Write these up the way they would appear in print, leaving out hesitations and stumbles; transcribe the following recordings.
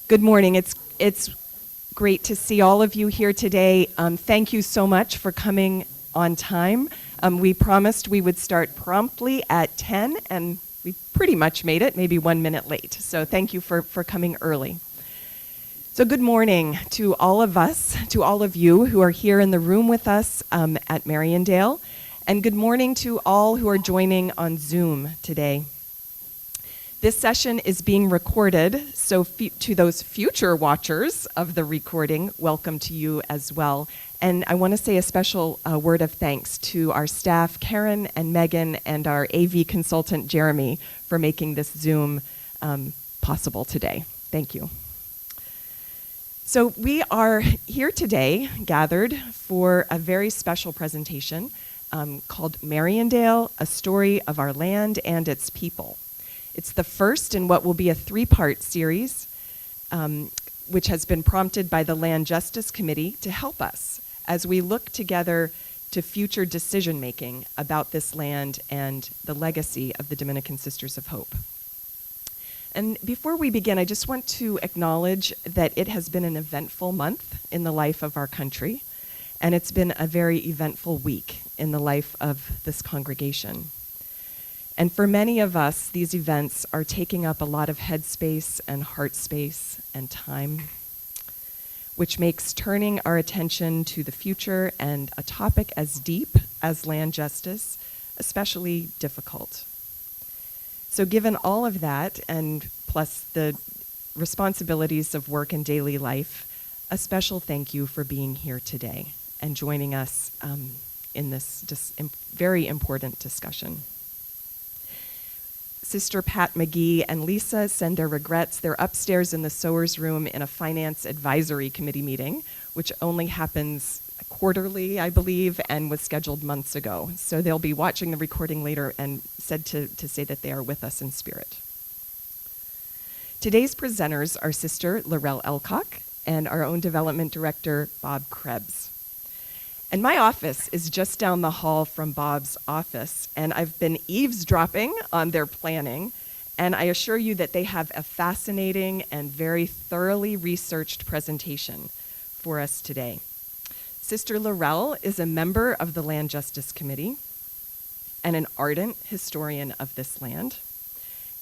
Good morning. It's great to see all of you here today. Thank you so much for coming on time. We promised we would start promptly at 10, and we pretty much made it, maybe 1 minute late. So thank you for coming early. So good morning to all of us, to all of you who are here in the room with us at Mariandale, and good morning to all who are joining on Zoom today. This session is being recorded, so to those future watchers of the recording, welcome to you as well. And I want to say a special word of thanks to our staff, Karen and Megan, and our AV consultant, Jeremy, for making this Zoom possible today. Thank you. So we are here today, gathered for a very special presentation called Mariandale, A Story of Our Land and Its People. It's the first in what will be a 3-part series, which has been prompted by the Land Justice Committee to help us as we look together to future decision-making about this land and the legacy of the Dominican Sisters of Hope. And before we begin, I just want to acknowledge that it has been an eventful month in the life of our country, and it's been a very eventful week in the life of this congregation. And for many of us, these events are taking up a lot of headspace and heart space and time, which makes turning our attention to the future and a topic as deep as land justice especially difficult. So given all of that, and plus the responsibilities of work and daily life, a special thank you for being here today and joining us in this very important discussion. Sister Pat McGee and Lisa send their regrets. They're upstairs in the sewers room in a finance advisory committee meeting, which only happens quarterly, I believe, and was scheduled months ago. So they'll be watching the recording later and said to say that they are with us in spirit. Today's presenters are Sister Laurel Elcock and our own development director, Bob Krebs. And my office is just down the hall from Bob's office, and I've been eavesdropping on their planning, and I assure you that they have a fascinating and very thoroughly researched presentation for us today. Sister Laurel is a member of the Land Justice Committee and an ardent historian of this land.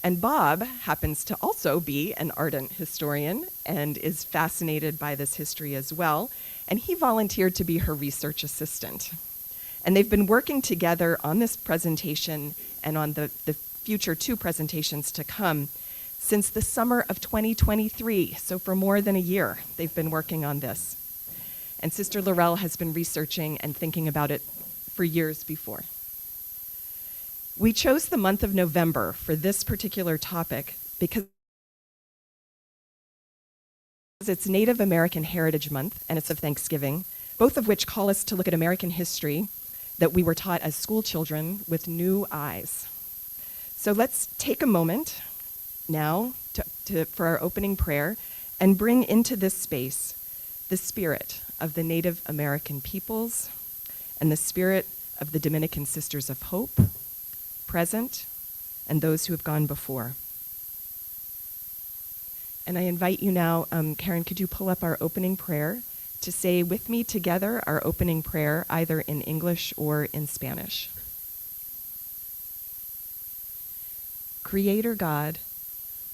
And Bob happens to also be an ardent historian and is fascinated by this history as well. And he volunteered to be her research assistant. And they've been working together on this presentation and on the future 2 presentations to come since the summer of 2023. So for more than a year, they've been working on this. And Sister Laurel has been researching and thinking about it for years before. We chose the month of November for this particular topic because it's Native American Heritage Month and it's of Thanksgiving, both of which call us to look at American history that we were taught as school children with new eyes. So let's take a moment now for our opening prayer and bring into this space the spirit of the Native American peoples and the spirit of the Dominican Sisters of Hope, present, and those who have gone before. And I invite you now, Karen, could you pull up our opening prayer to say with me together our opening prayer, either in English or in Spanish. Creator God,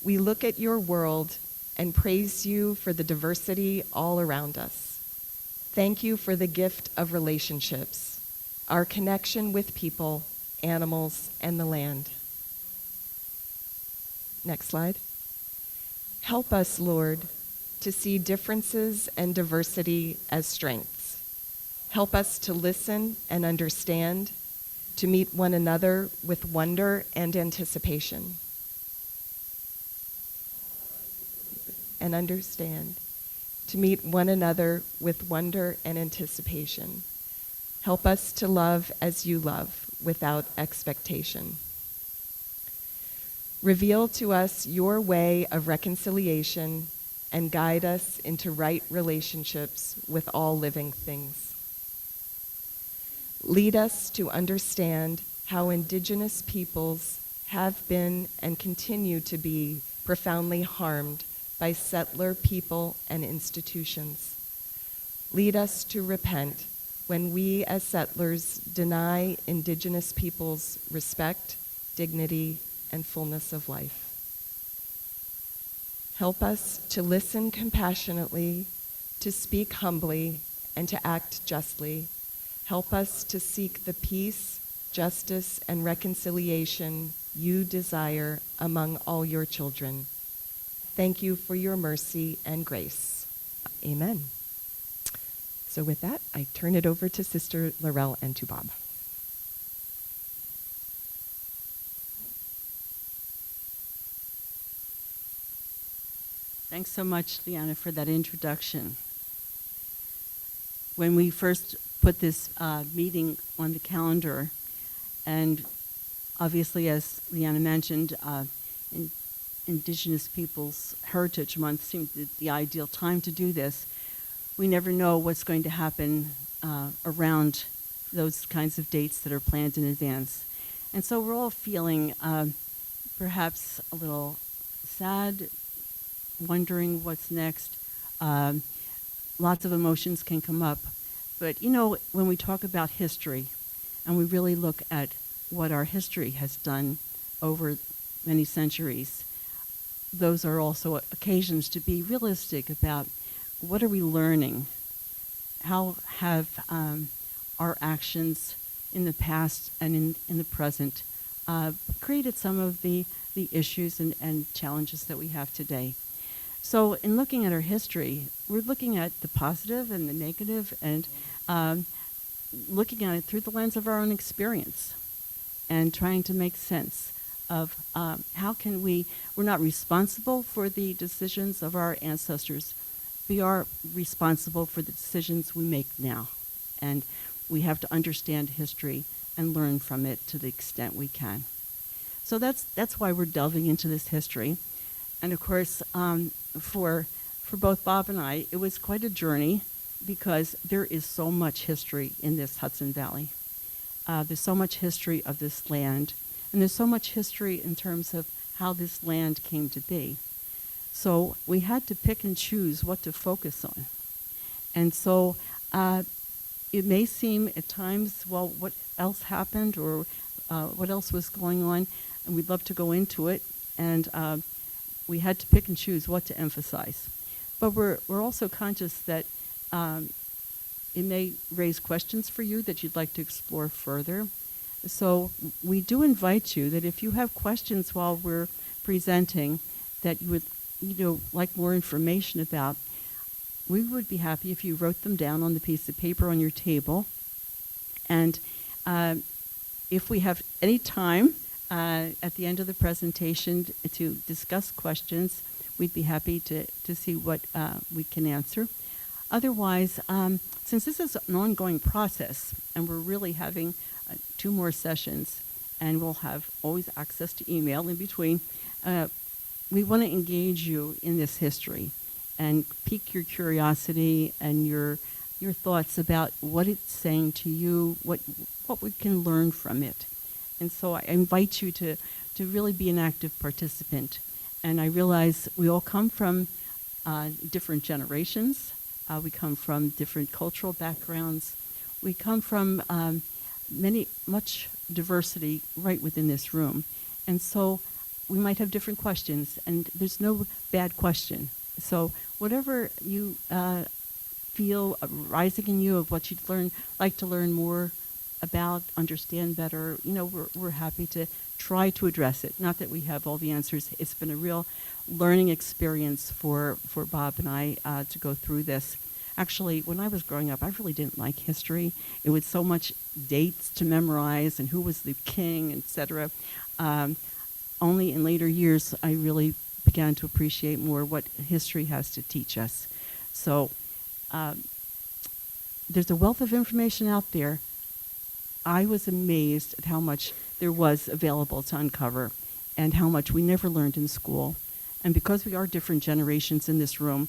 we look at your world and praise you for the diversity all around us. Thank you for the gift of relationships, our connection with people, animals, and the land. Next slide. Help us, Lord, to see differences and diversity as strengths. Help us to listen and understand, to meet one another with wonder and anticipation. And understand, to meet one another with wonder and anticipation. Help us to love as you love, without expectation. Reveal to us your way of reconciliation and guide us into right relationships with all living things. Lead us to understand how indigenous peoples have been and continue to be profoundly harmed by settler people and institutions. Lead us to repent when we as settlers deny indigenous peoples respect, dignity, and fullness of life. Help us to listen compassionately, to speak humbly, and to act justly. Help us to seek the peace, justice, and reconciliation you desire among all your children. Thank you for your mercy and grace. Amen. So with that, I turn it over to Sister Laurel and to Bob. Thanks so much, Leanna, for that introduction. When we first put this meeting on the calendar, and obviously, as Leanna mentioned, Indigenous Peoples Heritage Month seemed the ideal time to do this. We never know what's going to happen around those kinds of dates that are planned in advance. And so we're all feeling perhaps a little sad, wondering what's next. Lots of emotions can come up. But you know, when we talk about history and we really look at what our history has done over many centuries, those are also occasions to be realistic about what are we learning? How have our actions in the past and in the present created some of the issues and challenges that we have today? So in looking at our history, we're looking at the positive and the negative and looking at it through the lens of our own experience and trying to make sense of how can we're not responsible for the decisions of our ancestors. We are responsible for the decisions we make now. And we have to understand history and learn from it to the extent we can. So that's why we're delving into this history. And of course, for both Bob and I, it was quite a journey because there is so much history in this Hudson Valley. There's so much history of this land, and there's so much history in terms of how this land came to be. So we had to pick and choose what to focus on. And so it may seem at times, well, what else happened or what else was going on, and we'd love to go into it. And we had to pick and choose what to emphasize. But we're also conscious that it may raise questions for you that you'd like to explore further. So we do invite you that if you have questions while we're presenting that you would like more information about, we would be happy if you wrote them down on the piece of paper on your table. And if we have any time at the end of the presentation to discuss questions, we'd be happy to see what we can answer. Otherwise, since this is an ongoing process and we're really having 2 more sessions and we'll have always access to email in between, we want to engage you in this history and pique your curiosity and your thoughts about what it's saying to you, what we can learn from it. And so I invite you to really be an active participant. And I realize we all come from different generations. We come from different cultural backgrounds. We come from much diversity right within this room. And so we might have different questions, and there's no bad question. So whatever you feel rising in you of what you'd like to learn more about, understand better, we're happy to try to address it. Not that we have all the answers. It's been a real learning experience for Bob and I to go through this. Actually, when I was growing up, I really didn't like history. It was so much dates to memorize and who was the king, etc. Only in later years, I really began to appreciate more what history has to teach us. So there's a wealth of information out there. I was amazed at how much there was available to uncover and how much we never learned in school. And because we are different generations in this room,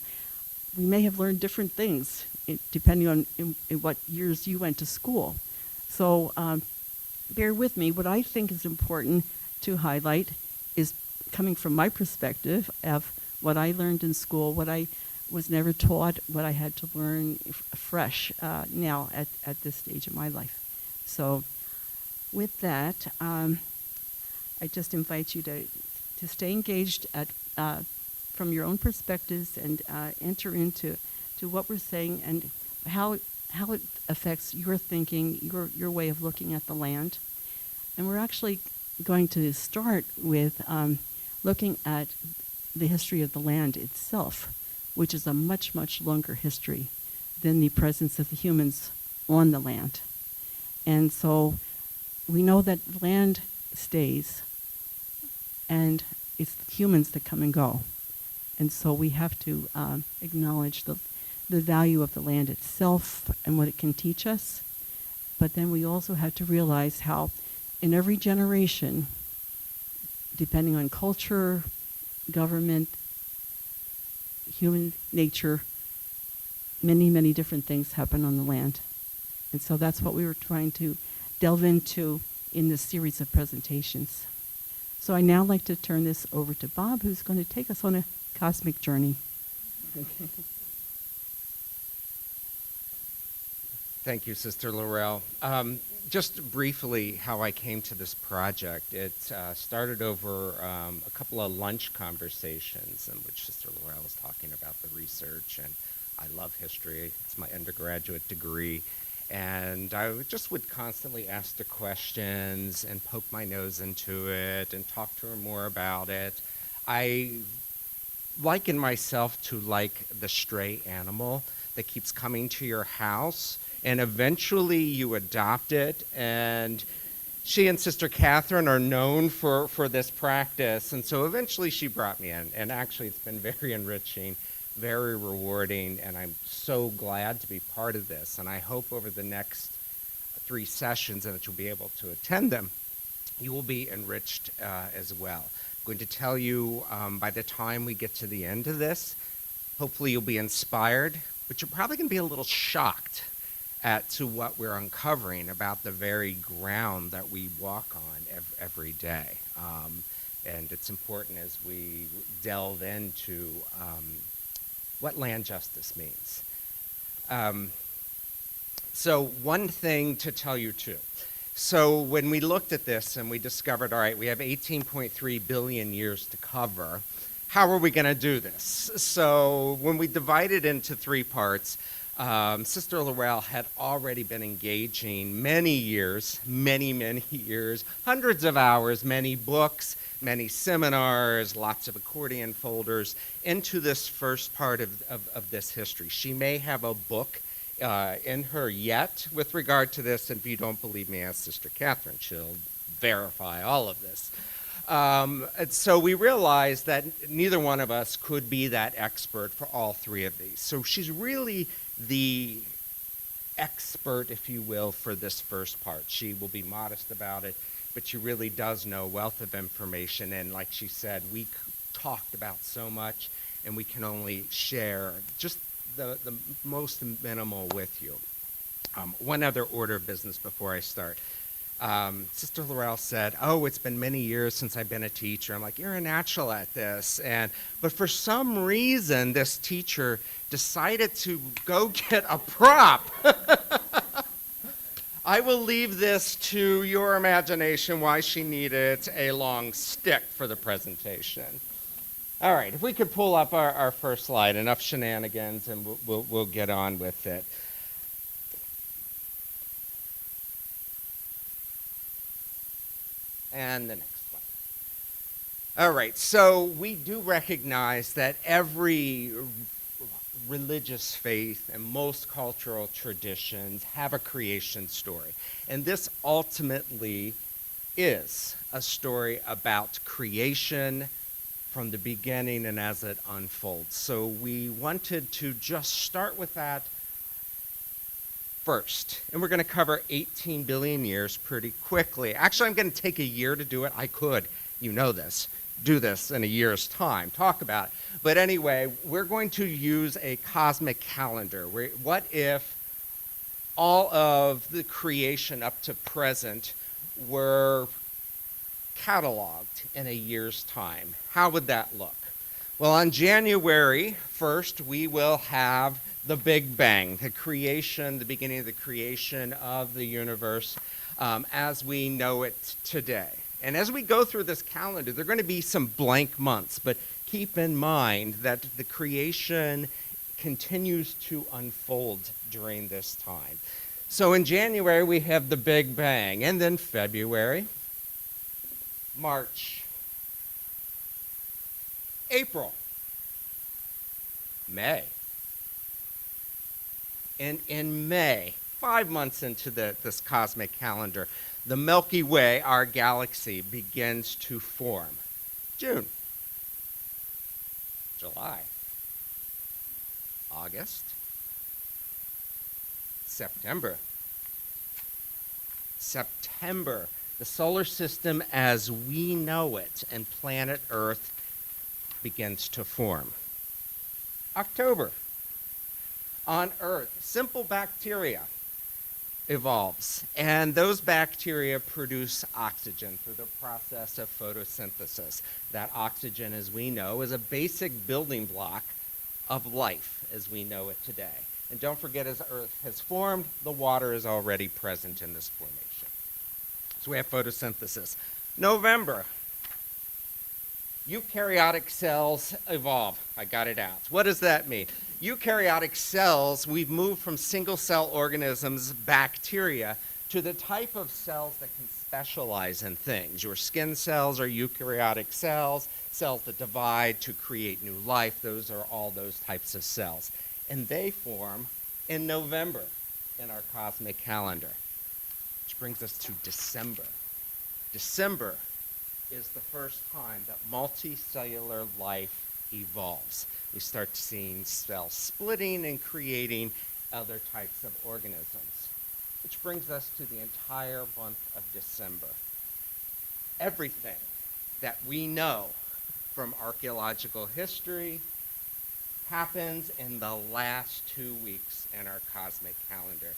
we may have learned different things depending on in what years you went to school. So bear with me. What I think is important to highlight is coming from my perspective of what I learned in school, what I was never taught, what I had to learn fresh now at this stage of my life. So with that, I just invite you to stay engaged from your own perspectives and enter into what we're saying and how it affects your thinking, your way of looking at the land. And we're actually going to start with looking at the history of the land itself, which is a much, much longer history than the presence of the humans on the land. And so we know that land stays, and it's humans that come and go. And so we have to acknowledge the value of the land itself and what it can teach us. But then we also have to realize how in every generation, depending on culture, government, human nature, many, many different things happen on the land. And so that's what we were trying to delve into in this series of presentations. So I now like to turn this over to Bob, who's going to take us on a cosmic journey. Okay. Thank you, Sister Laurel. Just briefly, how I came to this project. It started over a couple of lunch conversations in which Sister Laurel was talking about the research, and I love history. It's my undergraduate degree. And I would constantly ask her questions and poke my nose into it and talk to her more about it. I liken myself to like the stray animal that keeps coming to your house, and eventually you adopt it. And she and Sister Catherine are known for this practice, and so eventually she brought me in, and actually it's been very enriching, very rewarding, and I'm so glad to be part of this. And I hope over the next 3 sessions, and that you'll be able to attend them, you will be enriched as well. I'm going to tell you by the time we get to the end of this, hopefully you'll be inspired, but you're probably going to be a little shocked to what we're uncovering about the very ground that we walk on every day. And it's important as we delve into what land justice means. So one thing to tell you too. So when we looked at this and we discovered, all right, we have 18.3 billion years to cover, how are we going to do this? So when we divided into 3 parts, Sister Laurel had already been engaging many years, hundreds of hours, many books, many seminars, lots of accordion folders into this first part of this history. She may have a book in her yet with regard to this, and if you don't believe me, ask Sister Catherine. She'll verify all of this. And so we realized that neither one of us could be that expert for all 3 of these. So she's really the expert, if you will, for this first part. She will be modest about it, but she really does know a wealth of information. And like she said, we talked about so much, and we can only share just the most minimal with you. One other order of business before I start. Sister Laurel said, oh, it's been many years since I've been a teacher. I'm like, you're a natural at this. But for some reason, this teacher decided to go get a prop. I will leave this to your imagination why she needed a long stick for the presentation. All right, if we could pull up our first slide, enough shenanigans, and we'll get on with it. And the next one. All right, so we do recognize that every religious faith and most cultural traditions have a creation story. And this ultimately is a story about creation from the beginning and as it unfolds. So we wanted to just start with that first. And we're going to cover 18 billion years pretty quickly. Actually, I'm going to take a year to do it. I could, you know this, do this in a year's time, talk about it. But anyway, we're going to use a cosmic calendar. What if all of the creation up to present were cataloged in a year's time? How would that look? Well, on January 1st, we will have the Big Bang, the creation, the beginning of the creation of the universe as we know it today. And as we go through this calendar, there are going to be some blank months, but keep in mind that the creation continues to unfold during this time. So in January, we have the Big Bang, and then February, March, April, May. And in May, 5 months into this cosmic calendar, the Milky Way, our galaxy, begins to form. June, July, August, September. September, the solar system as we know it and planet Earth begins to form. October, on Earth, simple bacteria evolves, and those bacteria produce oxygen through the process of photosynthesis. That oxygen, as we know, is a basic building block of life as we know it today. And don't forget, as Earth has formed, the water is already present in this formation. So we have photosynthesis. November, eukaryotic cells evolve. I got it out. What does that mean? Eukaryotic cells, we've moved from single-cell organisms, bacteria, to the type of cells that can specialize in things. Your skin cells are eukaryotic cells, cells that divide to create new life. Those are all those types of cells. And they form in November in our cosmic calendar, which brings us to December. December is the first time that multicellular life evolves. We start seeing cells splitting and creating other types of organisms, which brings us to the entire month of December. Everything that we know from archaeological history happens in the last 2 weeks in our cosmic calendar.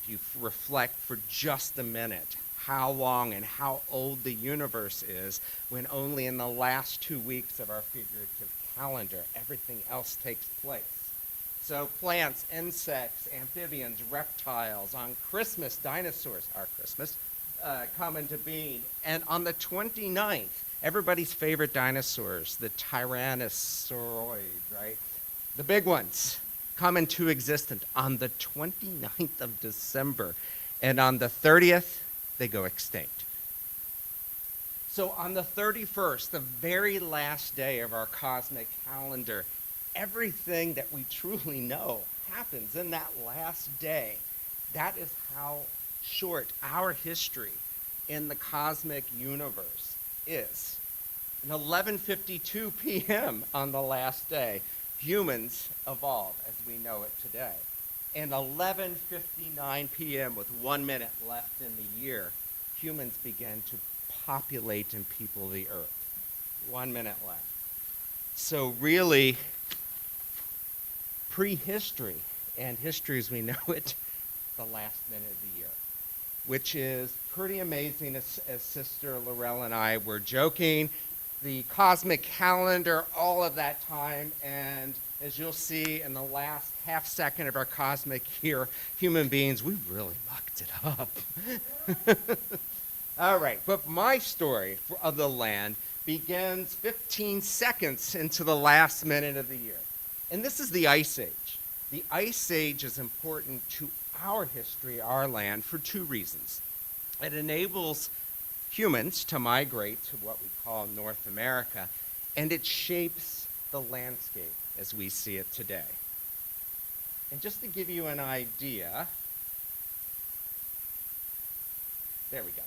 If you reflect for just a minute how long and how old the universe is, when only in the last 2 weeks of our figurative calendar everything else takes place. So plants, insects, amphibians, reptiles, on Christmas, dinosaurs, our Christmas, come into being. And on the 29th, everybody's favorite dinosaurs, the tyrannosauroid, right? The big ones come into existence on the 29th of December. And on the 30th, they go extinct. So on the 31st, the very last day of our cosmic calendar, everything that we truly know happens in that last day. That is how short our history in the cosmic universe is. At 11:52 p.m. on the last day, humans evolve as we know it today. And 11:59 p.m. with 1 minute left in the year, humans begin to populate and people the earth. 1 minute left. So really, prehistory and history as we know it, the last minute of the year, which is pretty amazing. As Sister Laurel and I were joking, the cosmic calendar, all of that time, and as you'll see in the last half second of our cosmic year, human beings, we really mucked it up. All right, but my story of the land begins 15 seconds into the last minute of the year. And this is the Ice Age. The Ice Age is important to our history, our land, for two reasons. It enables humans to migrate to what we call North America, and it shapes the landscape as we see it today. And just to give you an idea, there we go,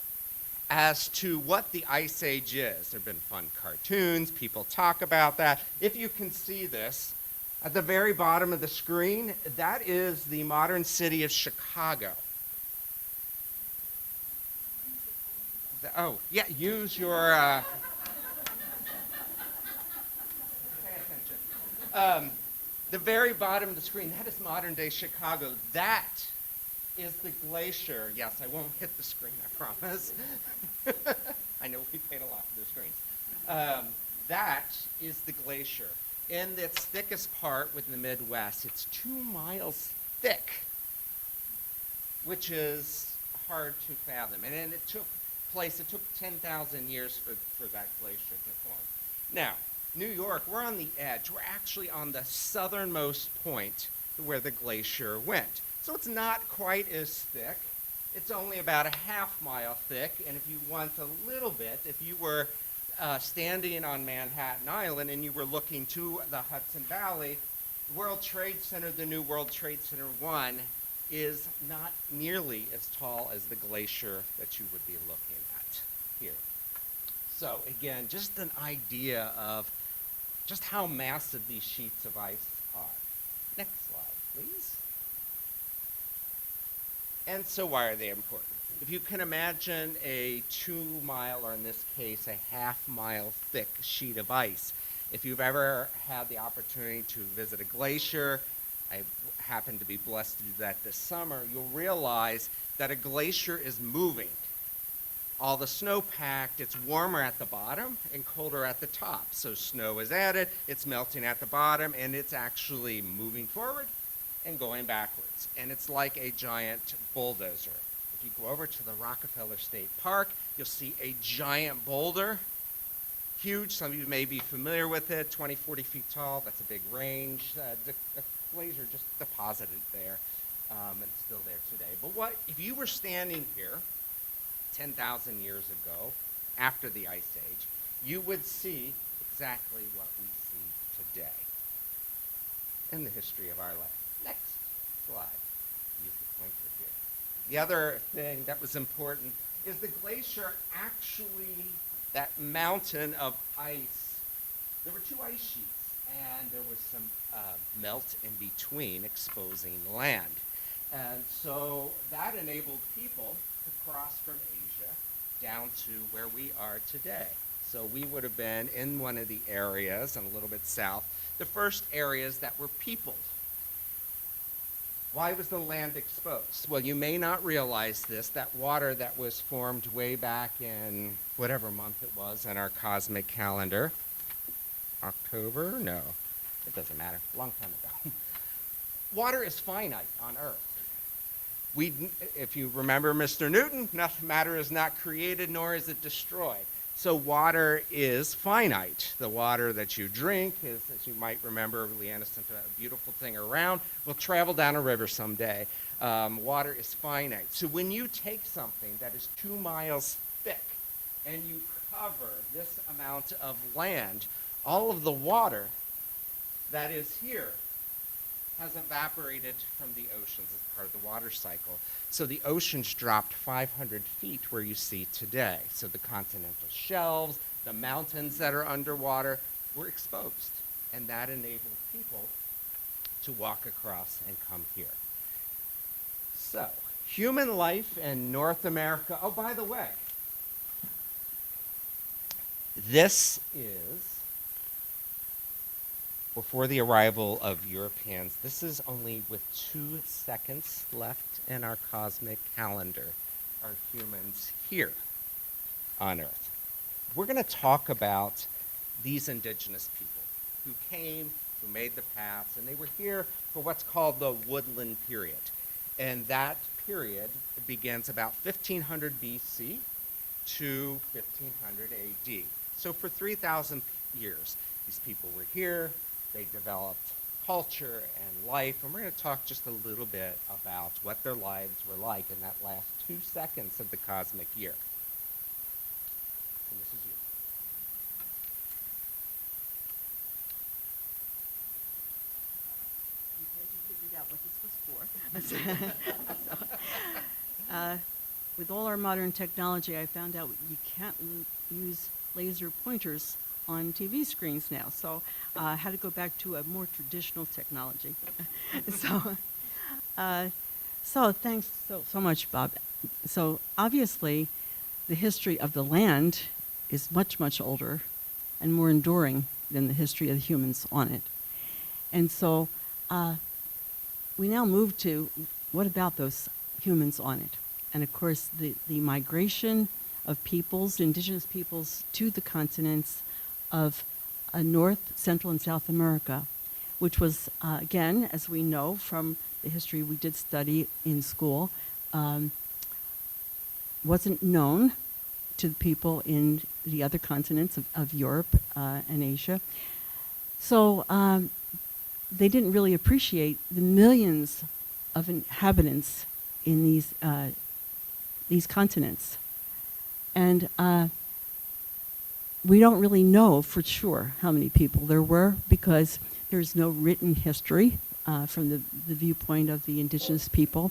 as to what the Ice Age is. There have been fun cartoons, people talk about that. If you can see this, at the very bottom of the screen, that is the modern city of Chicago. Oh, yeah, use your... pay attention. The very bottom of the screen, that is modern-day Chicago. That is the glacier. Yes, I won't hit the screen, I promise. I know we paid a lot for the screens. That is the glacier. In its thickest part within the Midwest, it's 2 miles thick, which is hard to fathom. And then it took 10,000 years for that glacier to form. Now, New York, we're on the edge. We're actually on the southernmost point where the glacier went. So it's not quite as thick. It's only about a half mile thick. And if you want a little bit, if you were standing on Manhattan Island and you were looking to the Hudson Valley, World Trade Center, the new World Trade Center 1, is not nearly as tall as the glacier that you would be looking at here. So again, just an idea of just how massive these sheets of ice are. Next slide, please. And so why are they important? If you can imagine a 2 mile, or in this case, a half mile thick sheet of ice. If you've ever had the opportunity to visit a glacier, I happen to be blessed to do that this summer, you'll realize that a glacier is moving. All the snow packed, it's warmer at the bottom and colder at the top. So snow is added, it's melting at the bottom, and it's actually moving forward and going backwards. And it's like a giant bulldozer. If you go over to the Rockefeller State Park, you'll see a giant boulder, huge. Some of you may be familiar with it, 20, 40 feet tall. That's a big range. The glacier just deposited there, and it's still there today. But what if you were standing here 10,000 years ago, after the Ice Age, you would see exactly what we see today in the history of our land. Next slide. Use the pointer here. The other thing that was important is the glacier actually, that mountain of ice, there were 2 ice sheets, and there was some melt in between, exposing land. And so that enabled people to cross from Asia down to where we are today. So we would have been in one of the areas, and a little bit south, the first areas that were peopled. Why was the land exposed? Well, you may not realize this, that water that was formed way back in whatever month it was in our cosmic calendar. October? No, it doesn't matter, a long time ago. Water is finite on Earth. If you remember Mr. Newton, matter is not created nor is it destroyed. So water is finite. The water that you drink is, as you might remember, Leanna sent a beautiful thing around, will travel down a river someday. Water is finite. So when you take something that is 2 miles thick and you cover this amount of land, all of the water that is here has evaporated from the oceans as part of the water cycle. So the oceans dropped 500 feet where you see today. So the continental shelves, the mountains that are underwater were exposed. And that enabled people to walk across and come here. So, human life in North America. Oh, by the way, this is before the arrival of Europeans. This is only with 2 seconds left in our cosmic calendar, are humans here on Earth. We're going to talk about these indigenous people who came, who made the paths, and they were here for what's called the woodland period. And that period begins about 1500 BC to 1500 AD. So for 3,000 years, these people were here. They developed culture and life, and we're going to talk just a little bit about what their lives were like in that last 2 seconds of the cosmic year. And this is you. You figured out what this was for. With all our modern technology, I found out you can't use laser pointers on TV screens now, so I had to go back to a more traditional technology. So thanks so much, Bob. So obviously, the history of the land is much, much older and more enduring than the history of the humans on it. And so we now move to, what about those humans on it? And of course, the migration of peoples, indigenous peoples, to the continents, of North, Central, and South America, which was, again, as we know from the history we did study in school, wasn't known to the people in the other continents of Europe and Asia. So they didn't really appreciate the millions of inhabitants in these continents. And we don't really know for sure how many people there were, because there's no written history from the viewpoint of the indigenous people.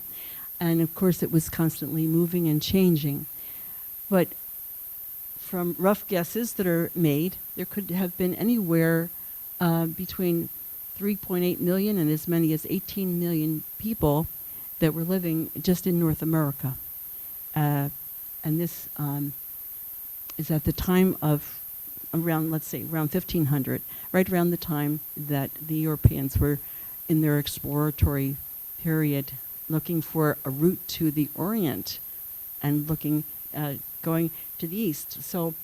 And of course it was constantly moving and changing. But from rough guesses that are made, there could have been anywhere between 3.8 million and as many as 18 million people that were living just in North America. And this is at the time of around, let's say, around 1500, right around the time that the Europeans were in their exploratory period, looking for a route to the Orient and looking, going to the East. So,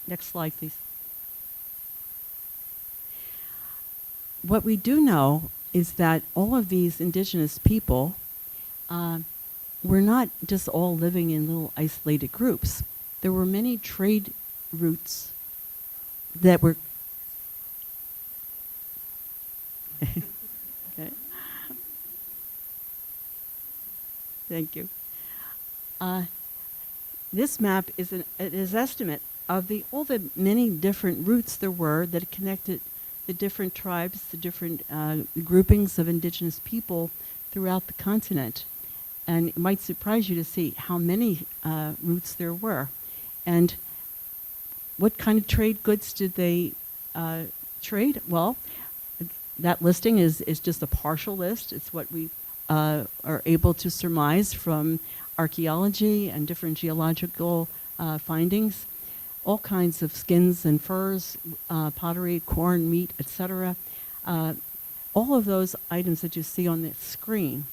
next slide, please. What we do know is that all of these indigenous people were not just all living in little isolated groups. There were many trade routes that were okay. Thank you. This map is an estimate of all the many different routes there were that connected the different tribes, the different groupings of indigenous people throughout the continent. And it might surprise you to see how many routes there were. And what kind of trade goods did they trade? Well, that listing is just a partial list. It's what we are able to surmise from archaeology and different geological findings. All kinds of skins and furs, pottery, corn, meat, etc. All of those items that you see on the screen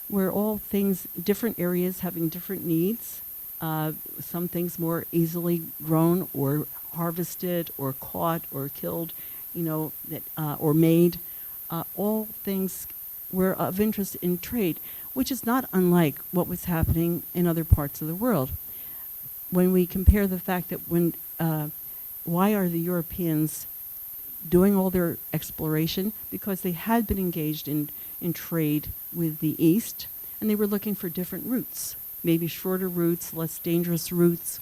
were all things, different areas having different needs. Some things more easily grown or harvested or caught or killed, or made. All things were of interest in trade, which is not unlike what was happening in other parts of the world. When we compare the fact that why are the Europeans doing all their exploration? Because they had been engaged in trade with the East, and they were looking for different routes, maybe shorter routes, less dangerous routes.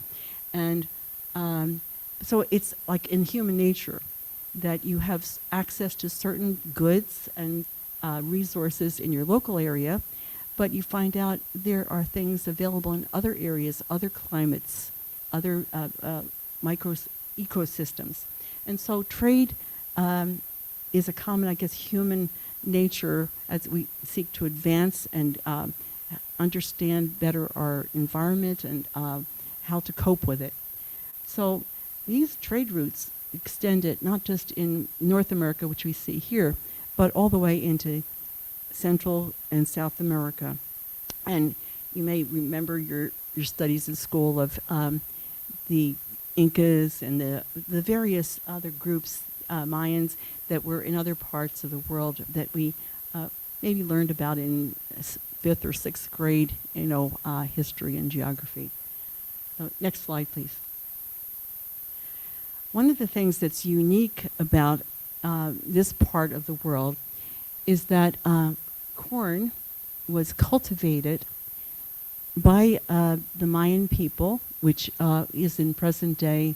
And so it's like in human nature that you have access to certain goods and resources in your local area, but you find out there are things available in other areas, other climates, other ecosystems. And so trade is a common, I guess, human nature as we seek to advance and understand better our environment and how to cope with it. So these trade routes extended not just in North America, which we see here, but all the way into Central and South America. And you may remember your studies in school of the Incas and the various other groups, Mayans, that were in other parts of the world that we maybe learned about in 5th or 6th grade, history and geography. So next slide, please. One of the things that's unique about this part of the world is that corn was cultivated by the Mayan people, which is in present-day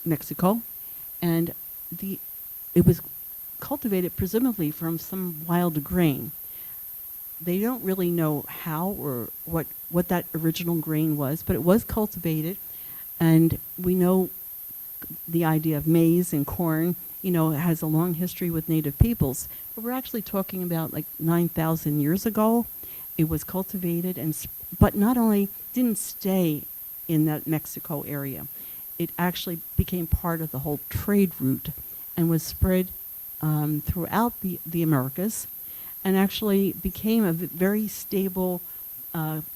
Mexico, and it was cultivated presumably from some wild grain. They don't really know how or what that original grain was, but it was cultivated, and we know the idea of maize and corn, has a long history with native peoples, but we're actually talking about like 9,000 years ago. It was cultivated, but not only didn't stay in that Mexico area, it actually became part of the whole trade route and was spread throughout the Americas, and actually became a very stable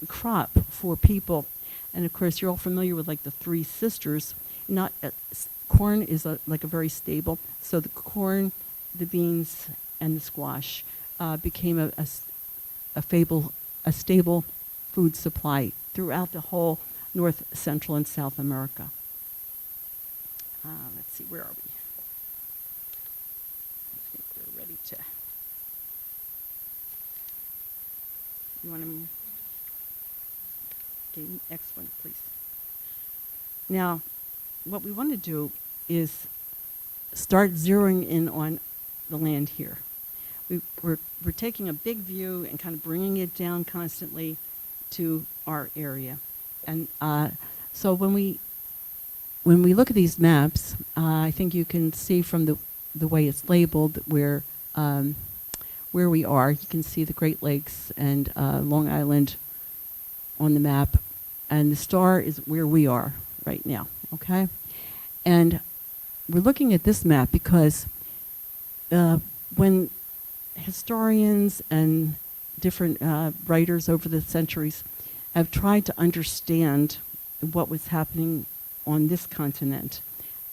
crop for people. And of course, you're all familiar with like the Three Sisters, not corn is like a very stable. So the corn, the beans, and the squash became a stable food supply throughout the whole North, Central, and South America. Let's see, where are we? I think we're ready to. You want to move? Okay, next one, please. Now, what we want to do is start zeroing in on the land here. We're taking a big view and kind of bringing it down constantly to our area. And so when we look at these maps, I think you can see from the way it's labeled where we are. You can see the Great Lakes and Long Island on the map, and the star is where we are right now, okay? And we're looking at this map because when historians and different writers over the centuries have tried to understand what was happening on this continent,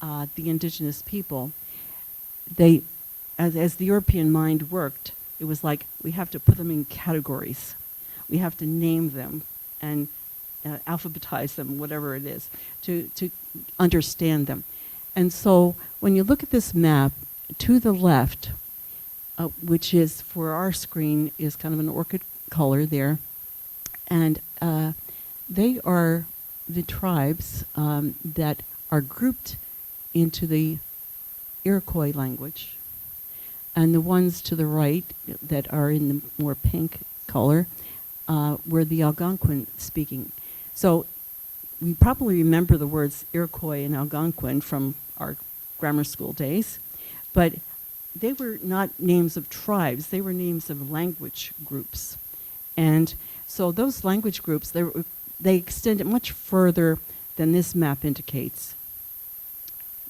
the indigenous people, they, as the European mind worked, it was like we have to put them in categories. We have to name them and alphabetize them, whatever it is, to understand them. And so when you look at this map, to the left, which is for our screen is kind of an orchid color there, and they are the tribes that are grouped into the Iroquois language. And the ones to the right that are in the more pink color were the Algonquin speaking. So we probably remember the words Iroquois and Algonquin from our grammar school days, but they were not names of tribes, they were names of language groups. And so those language groups, they extended much further than this map indicates.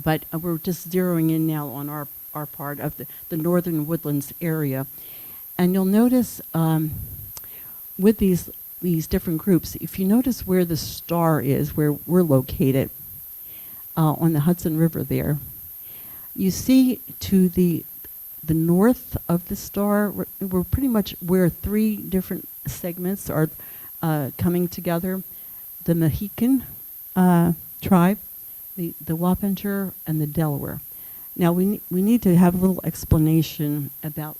But we're just zeroing in now on our part of the northern woodlands area. And you'll notice with these different groups, if you notice where the star is, where we're located, on the Hudson River there, you see to the north of the star, we're pretty much where three different segments are coming together. The Mohican tribe, the Wappinger, and the Delaware. Now we need to have a little explanation about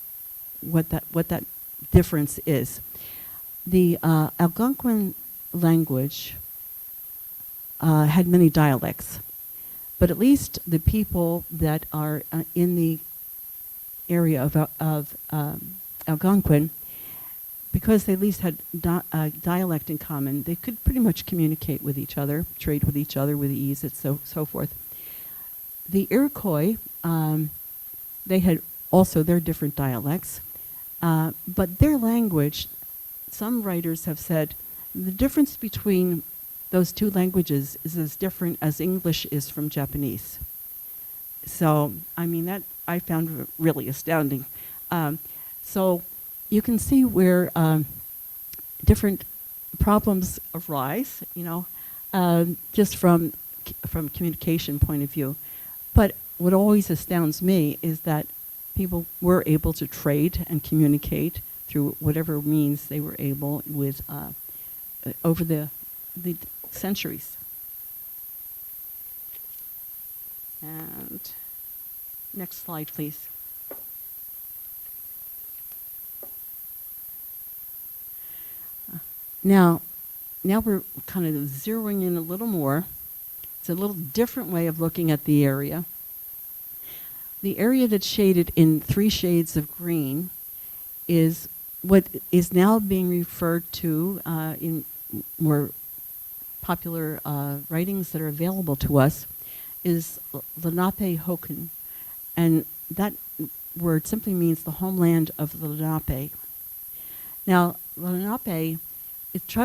what that difference is. The Algonquin language had many dialects, but at least the people that are in the area of Algonquin, because they at least had dialect in common, they could pretty much communicate with each other, trade with each other with ease, and so forth. The Iroquois, they had also their different dialects, but their language, some writers have said, the difference between those two languages is as different as English is from Japanese. So, I mean, that I found really astounding. So you can see where different problems arise, just from communication point of view. But what always astounds me is that people were able to trade and communicate through whatever means they were able with over the centuries. And next slide, please. Now we're kind of zeroing in a little more. It's a little different way of looking at the area. The area that's shaded in 3 shades of green is what is now being referred to in more popular writings that are available to us is Lenape-Hokan. And that word simply means the homeland of the Lenape. Now, Lenape, it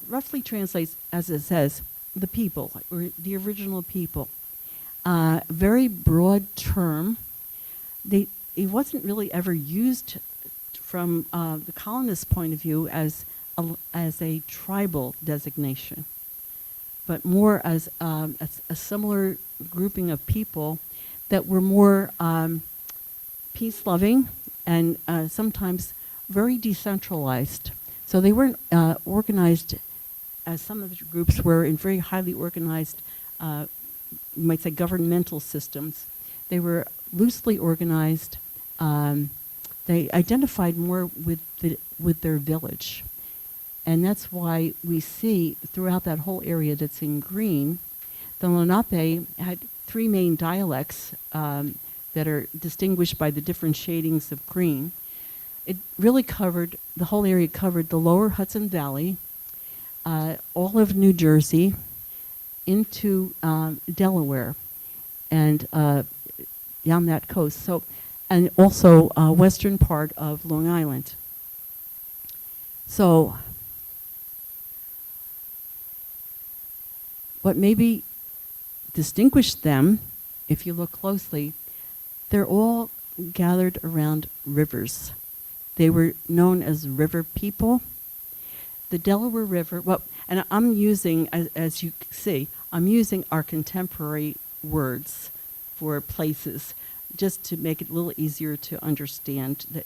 roughly translates, as it says, the people, or the original people. Very broad term. It wasn't really ever used from the colonist point of view as a tribal designation, but more as a similar grouping of people that were more peace-loving and sometimes very decentralized. So they weren't organized as some of the groups were in very highly organized, you might say, governmental systems. They were loosely organized. They identified more with their village. And that's why we see throughout that whole area that's in green, the Lenape had three main dialects that are distinguished by the different shadings of green. It really covered, the whole area covered the lower Hudson Valley, all of New Jersey, into Delaware, and down that coast. So, and also western part of Long Island. So, what maybe distinguished them, if you look closely, they're all gathered around rivers. They were known as river people. The Delaware River, well, and I'm using, as you see, I'm using our contemporary words for places, just to make it a little easier to understand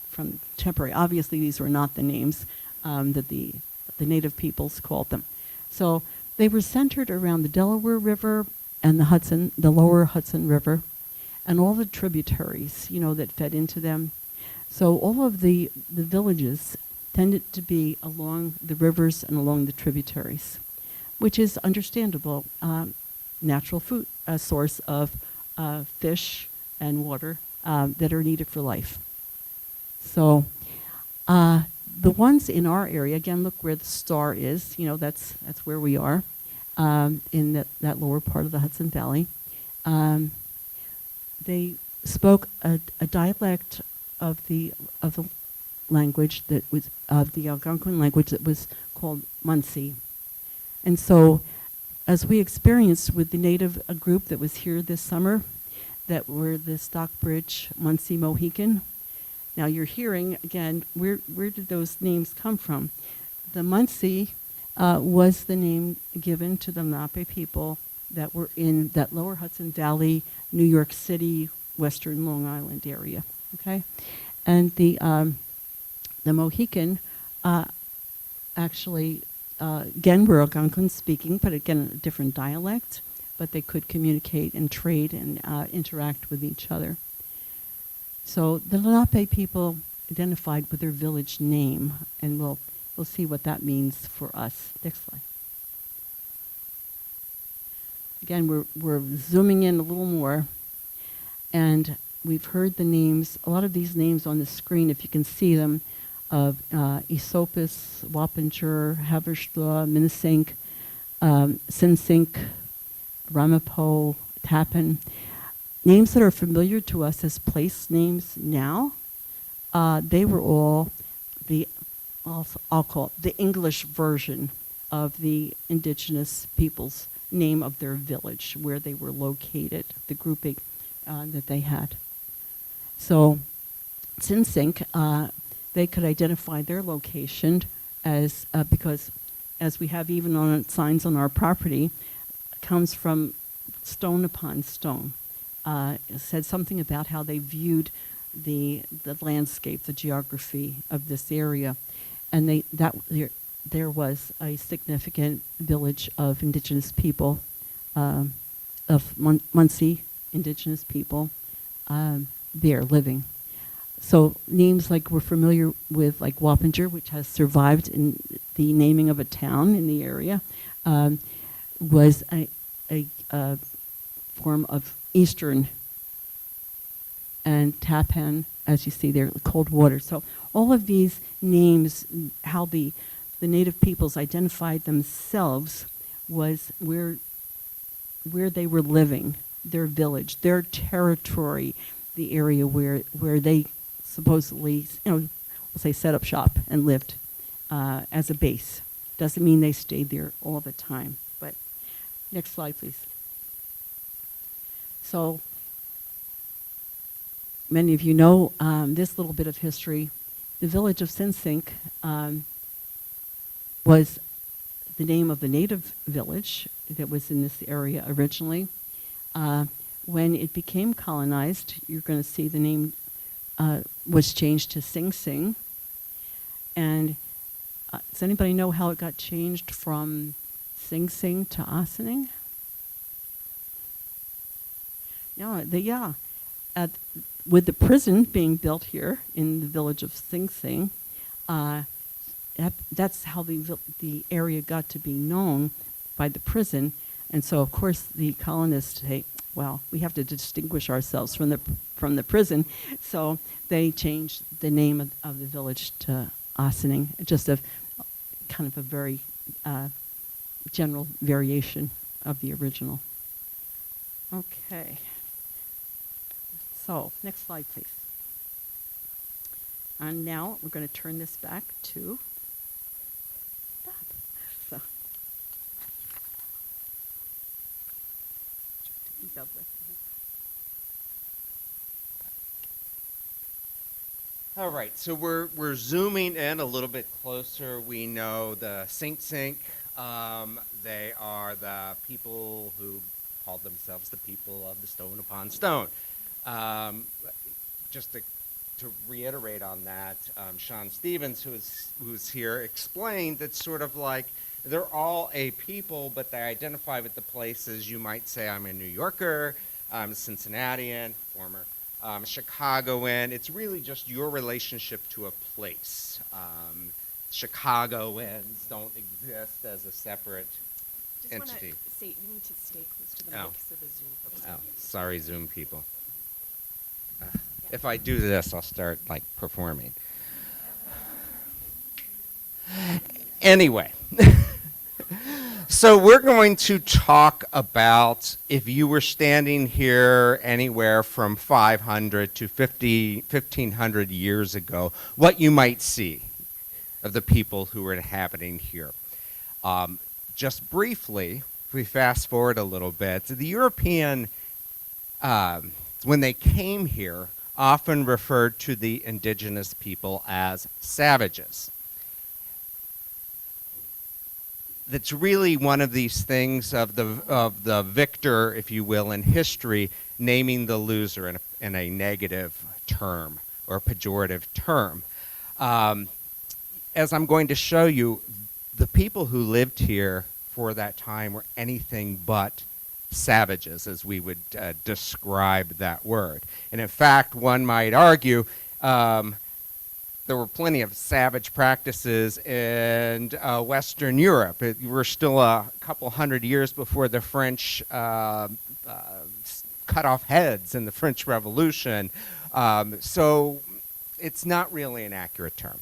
from contemporary. Obviously, these were not the names that the native peoples called them. So they were centered around the Delaware River and the lower Hudson River, and all the tributaries, that fed into them. So all of the villages tended to be along the rivers and along the tributaries, which is understandable. Natural food, a source of fish and water that are needed for life. So the ones in our area, again, look where the star is. That's where we are in that lower part of the Hudson Valley. They spoke a dialect of the language that was of the Algonquin language that was called Munsee. And so, as we experienced with the native group that was here this summer, that were the Stockbridge Munsee Mohican. Now you're hearing again, where did those names come from? The Munsee was the name given to the Lenape people that were in that lower Hudson Valley, New York City, western Long Island area. Okay, and the Mohican actually again were Algonquin speaking, but again a different dialect. But they could communicate and trade and interact with each other. So the Lenape people identified with their village name, and we'll see what that means for us. Next slide. Again, we're zooming in a little more, and we've heard the names, a lot of these names on the screen, if you can see them, of Esopus, Wappinger, Haverstraw, Minnesink, Sinsink, Ramapo, Tappan, names that are familiar to us as place names now. They were all I'll call it the English version of the indigenous people's name of their village, where they were located, the grouping that they had. So Sinsink, they could identify their location as, because as we have even on signs on our property, comes from stone upon stone. It said something about how they viewed the landscape, the geography of this area, and there was a significant village of indigenous people, of Munsee indigenous people, there living. So names like we're familiar with, like Wappinger, which has survived in the naming of a town in the area, was a form of Eastern, and Tappan, as you see there, cold water. So all of these names, how the native peoples identified themselves was where they were living, their village, their territory, the area where they supposedly, we'll say set up shop and lived as a base. Doesn't mean they stayed there all the time. But next slide, please. So many of you know this little bit of history. The village of Sinsink was the name of the native village that was in this area originally. When it became colonized, you're going to see the name was changed to Sing Sing. And does anybody know how it got changed from Sing Sing to Ossining? Yeah. With the prison being built here in the village of Sing Sing, that's how the area got to be known by the prison. And so, of course, the colonists say, well, we have to distinguish ourselves from the prison. So they changed the name of the village to Ossining, just a kind of a very general variation of the original. Okay. So, next slide, please. And now we're going to turn this back to Bob. So, All right, so we're zooming in a little bit closer. We know the Sink Sink. They are the people who called themselves the people of the stone upon stone. Just to reiterate on that, Sean Stevens, who's here, explained that sort of like they're all a people, but they identify with the places. You might say, I'm a New Yorker, I'm a Cincinnatian, former Chicagoan. It's really just your relationship to a place. Chicagoans don't exist as a separate entity. Say, you need to stay close to the mic so the Zoom folks can hear you. Sorry, Zoom people. If I do this, I'll start like performing. Anyway, so we're going to talk about if you were standing here anywhere from 500 to 1,500 years ago, what you might see of the people who were inhabiting here. Just briefly, if we fast forward a little bit, the European, when they came here, often referred to the indigenous people as savages. That's really one of these things of the victor, if you will, in history, naming the loser in a negative term or a pejorative term. As I'm going to show you, the people who lived here for that time were anything but savages, as we would describe that word. And in fact, one might argue there were plenty of savage practices in Western Europe. We're still a couple hundred years before the French cut off heads in the French Revolution. So it's not really an accurate term.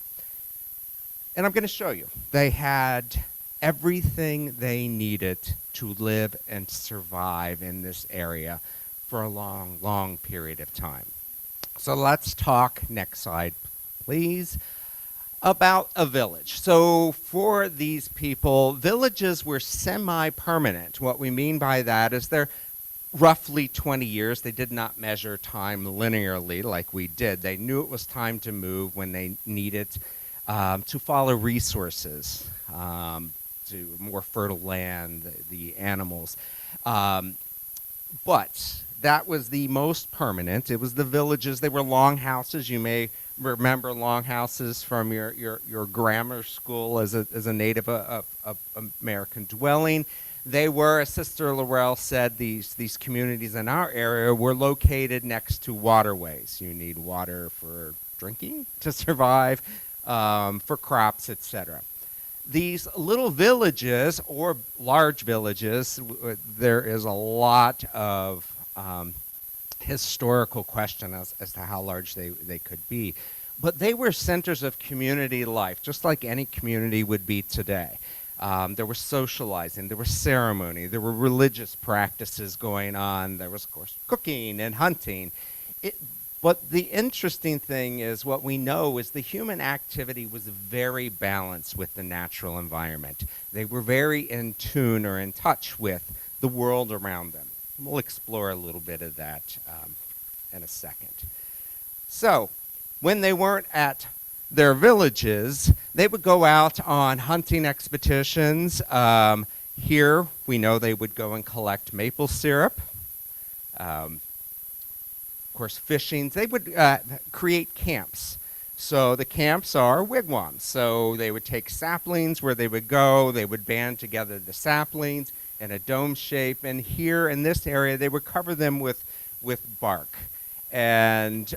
And I'm going to show you. They had everything they needed to live and survive in this area for a long, long period of time. So let's talk, next slide, please, about a village. So for these people, villages were semi-permanent. What we mean by that is they're roughly 20 years. They did not measure time linearly like we did. They knew it was time to move when they needed to follow resources, to more fertile land, the animals. But that was the most permanent. It was the villages. They were longhouses. You may remember longhouses from your grammar school as a Native American dwelling. They were, as Sister Laurel said, these communities in our area were located next to waterways. You need water for drinking to survive, for crops, etc. These little villages or large villages, there is a lot of historical question as to how large they could be. But they were centers of community life, just like any community would be today. There was socializing, there was ceremony, there were religious practices going on, there was, of course, cooking and hunting. But the interesting thing is what we know is the human activity was very balanced with the natural environment. They were very in tune or in touch with the world around them. We'll explore a little bit of that in a second. So, when they weren't at their villages, they would go out on hunting expeditions. Here, we know they would go and collect maple syrup. Of course, fishing. They would create camps. So the camps are wigwams. So they would take saplings where they would go. They would band together the saplings in a dome shape. And here in this area, they would cover them with bark. And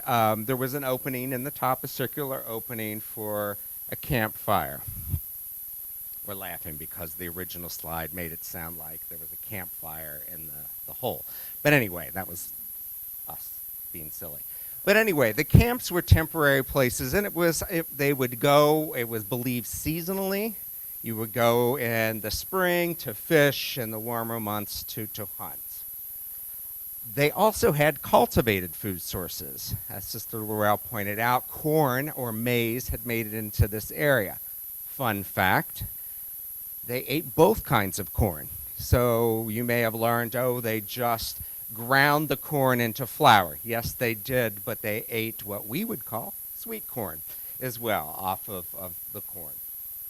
there was an opening in the top, a circular opening for a campfire. We're laughing because the original slide made it sound like there was a campfire in the hole. But anyway, that was us being silly. But anyway, the camps were temporary places, and they would go, it was believed seasonally. You would go in the spring to fish, in the warmer months to hunt. They also had cultivated food sources. As Sister Laurel pointed out, corn or maize had made it into this area. Fun fact, they ate both kinds of corn. So you may have learned, they just ground the corn into flour. Yes, they did, but they ate what we would call sweet corn as well off of the corn,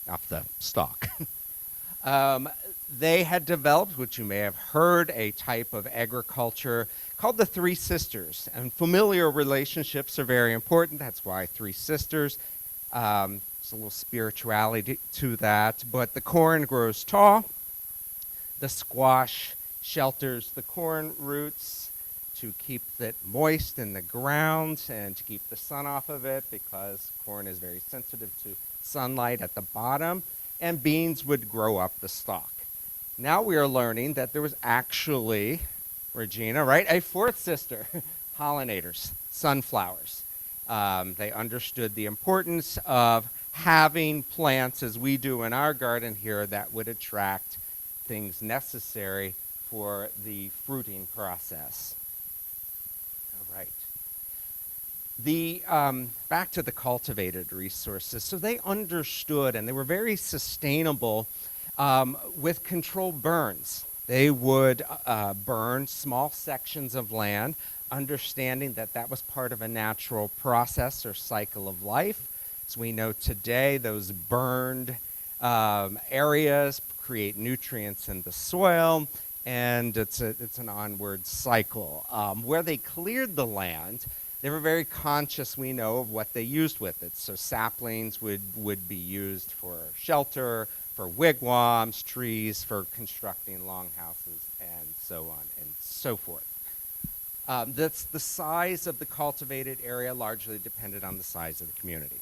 off the stalk. They had developed, which you may have heard, a type of agriculture called the Three Sisters. And familial relationships are very important. That's why Three Sisters. There's a little spirituality to that. But the corn grows tall. The squash shelters the corn roots to keep it moist in the ground and to keep the sun off of it, because corn is very sensitive to sunlight at the bottom. And beans would grow up the stalk. Now we are learning that there was actually, Regina, right, a fourth sister, pollinators, sunflowers. They understood the importance of having plants, as we do in our garden here, that would attract things necessary for the fruiting process. All right. Back to the cultivated resources. So they understood, and they were very sustainable with controlled burns. They would burn small sections of land, understanding that that was part of a natural process or cycle of life. As we know today, those burned areas create nutrients in the soil, and it's an onward cycle. Where they cleared the land, they were very conscious, we know, of what they used with it. So saplings would be used for shelter, for wigwams, trees for constructing longhouses, and so on and so forth. That's the size of the cultivated area largely depended on the size of the community.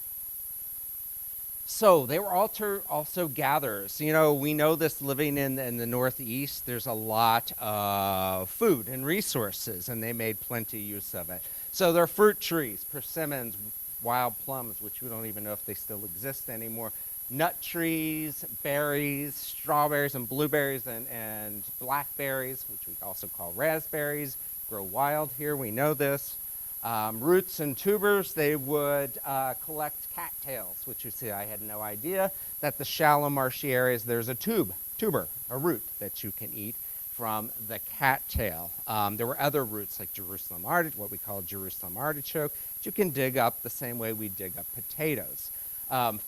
So they were also gatherers. You know, we know this living in the Northeast, there's a lot of food and resources, and they made plenty use of it. So there are fruit trees, persimmons, wild plums, which we don't even know if they still exist anymore, nut trees, berries, strawberries and blueberries and blackberries, which we also call raspberries, grow wild here, we know this. Roots and tubers, they would collect cattails, which you see, I had no idea that the shallow marshy areas, there's a tuber, a root that you can eat from the cattail. There were other roots like Jerusalem artichoke, what we call Jerusalem artichoke, that you can dig up the same way we dig up potatoes.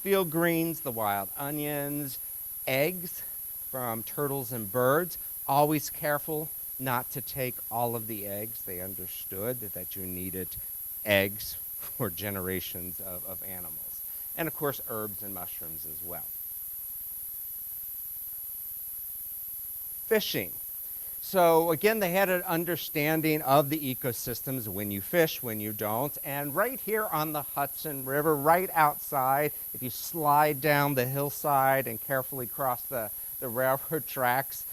Field greens, the wild onions, eggs from turtles and birds, always careful not to take all of the eggs. They understood that you needed eggs for generations of animals. And of course, herbs and mushrooms as well. Fishing. So again, they had an understanding of the ecosystems, when you fish, when you don't. And right here on the Hudson River, right outside, if you slide down the hillside and carefully cross the railroad tracks,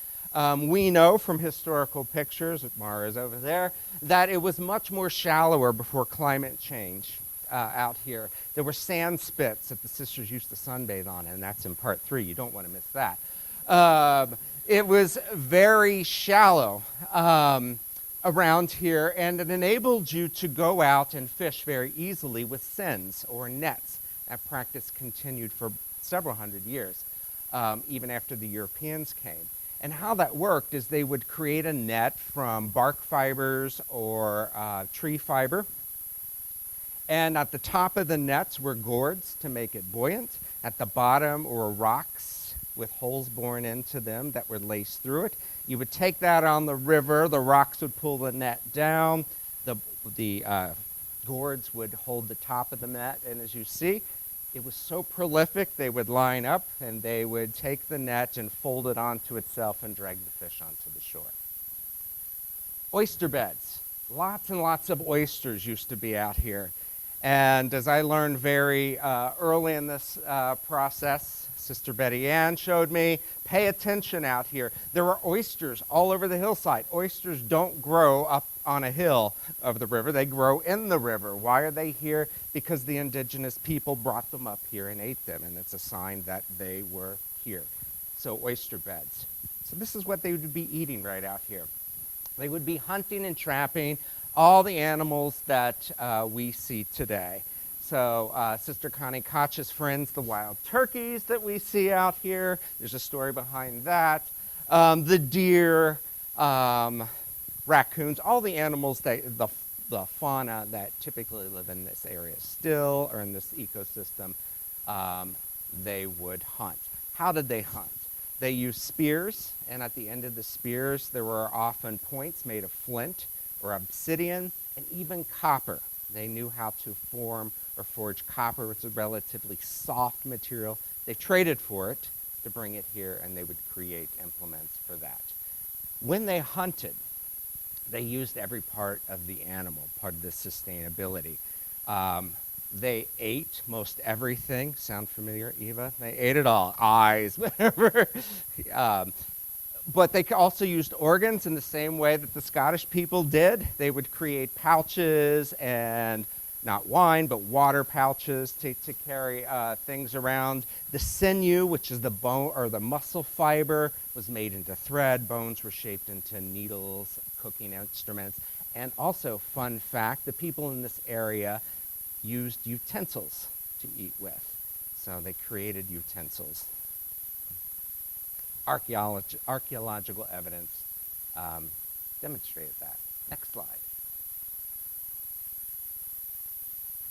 we know from historical pictures, Mara's over there, that it was much more shallower before climate change out here. There were sand spits that the sisters used to sunbathe on, and that's in part 3. You don't want to miss that. It was very shallow around here, and it enabled you to go out and fish very easily with seines or nets. That practice continued for several hundred years, even after the Europeans came. And how that worked is they would create a net from bark fibers or tree fiber. And at the top of the nets were gourds to make it buoyant. At the bottom were rocks with holes bored into them that were laced through it. You would take that on the river. The rocks would pull the net down. The gourds would hold the top of the net. And as you see, it was so prolific, they would line up and they would take the net and fold it onto itself and drag the fish onto the shore. Oyster beds. Lots and lots of oysters used to be out here. And as I learned very early in this process, Sister Betty Ann showed me, pay attention out here. There are oysters all over the hillside. Oysters don't grow up on a hill of the river. They grow in the river. Why are they here? Because the indigenous people brought them up here and ate them, and it's a sign that they were here. So oyster beds. So this is what they would be eating right out here. They would be hunting and trapping all the animals that we see today. So Sister Connie Koch's friends, the wild turkeys that we see out here, there's a story behind that. The deer, raccoons, all the animals, the fauna that typically live in this area still, or in this ecosystem, they would hunt. How did they hunt? They used spears, and at the end of the spears, there were often points made of flint or obsidian, and even copper. They knew how to form or forge copper. It's a relatively soft material. They traded for it to bring it here, and they would create implements for that. When they hunted, they used every part of the animal, part of the sustainability. They ate most everything. Sound familiar, Eva? They ate it all. Eyes, whatever. But they also used organs in the same way that the Scottish people did. They would create pouches and not wine, but water pouches to carry things around. The sinew, which is the bone or the muscle fiber, was made into thread. Bones were shaped into needles, cooking instruments. And also, fun fact, the people in this area used utensils to eat with. So they created utensils. Archaeological evidence demonstrated that. Next slide.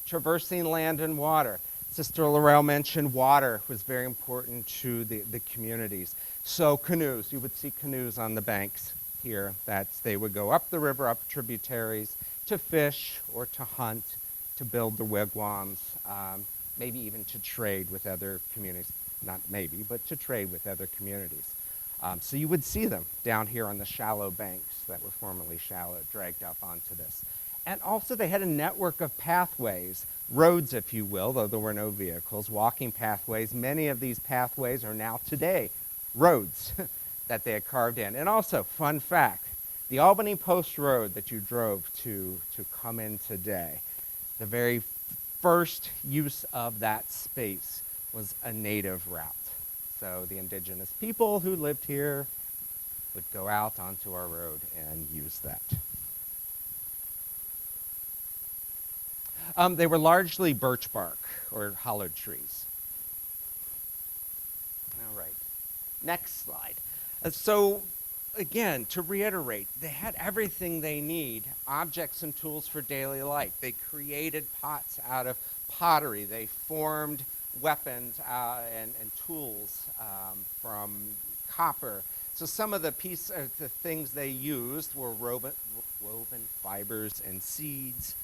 Traversing land and water. Sister Laurel mentioned water was very important to the communities. So canoes, you would see canoes on the banks here. They would go up the river, up tributaries to fish or to hunt, to build the wigwams, maybe even to trade with other communities. Not maybe, but to trade with other communities. So you would see them down here on the shallow banks that were formerly shallow, dragged up onto this. And also they had a network of pathways, roads, if you will, though there were no vehicles, walking pathways. Many of these pathways are now today roads that they had carved in. And also, fun fact, the Albany Post Road that you drove to come in today, the very first use of that space was a native route. So the indigenous people who lived here would go out onto our road and use that. They were largely birch bark or hollowed trees. All right. Next slide. So again, to reiterate, they had everything they need, objects and tools for daily life. They created pots out of pottery. They formed weapons and tools from copper. So some of the things they used were woven fibers and seeds,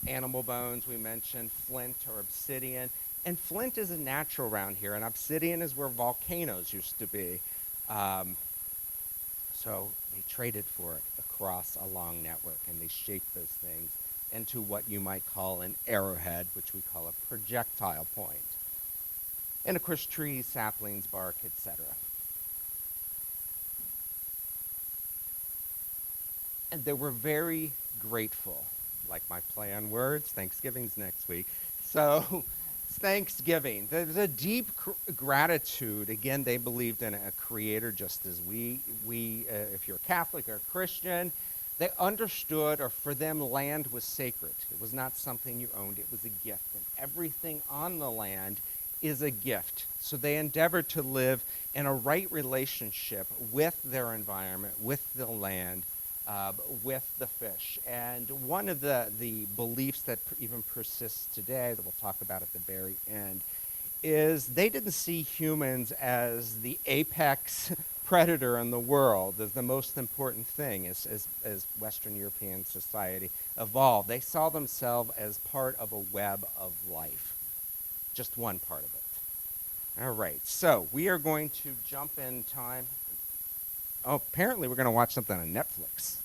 animal bones, we mentioned, flint or obsidian. And flint is a natural around here, and obsidian is where volcanoes used to be. So they traded for it across a long network, and they shaped those things into what you might call an arrowhead, which we call a projectile point. And of course, trees, saplings, bark, etc. And they were very grateful, like my play on words. Thanksgiving's next week. So Thanksgiving, there's a deep gratitude. Again, they believed in a creator just as we if you're Catholic or Christian, they understood, or for them, land was sacred. It was not something you owned. It was a gift. And everything on the land is a gift. So they endeavored to live in a right relationship with their environment, with the land, with the fish. And one of the beliefs that even persists today, that we'll talk about at the very end, is they didn't see humans as the apex predator in the world, as the most important thing as Western European society evolved. They saw themselves as part of a web of life, just one part of it. All right, so we are going to jump in time. Oh, apparently we're going to watch something on Netflix.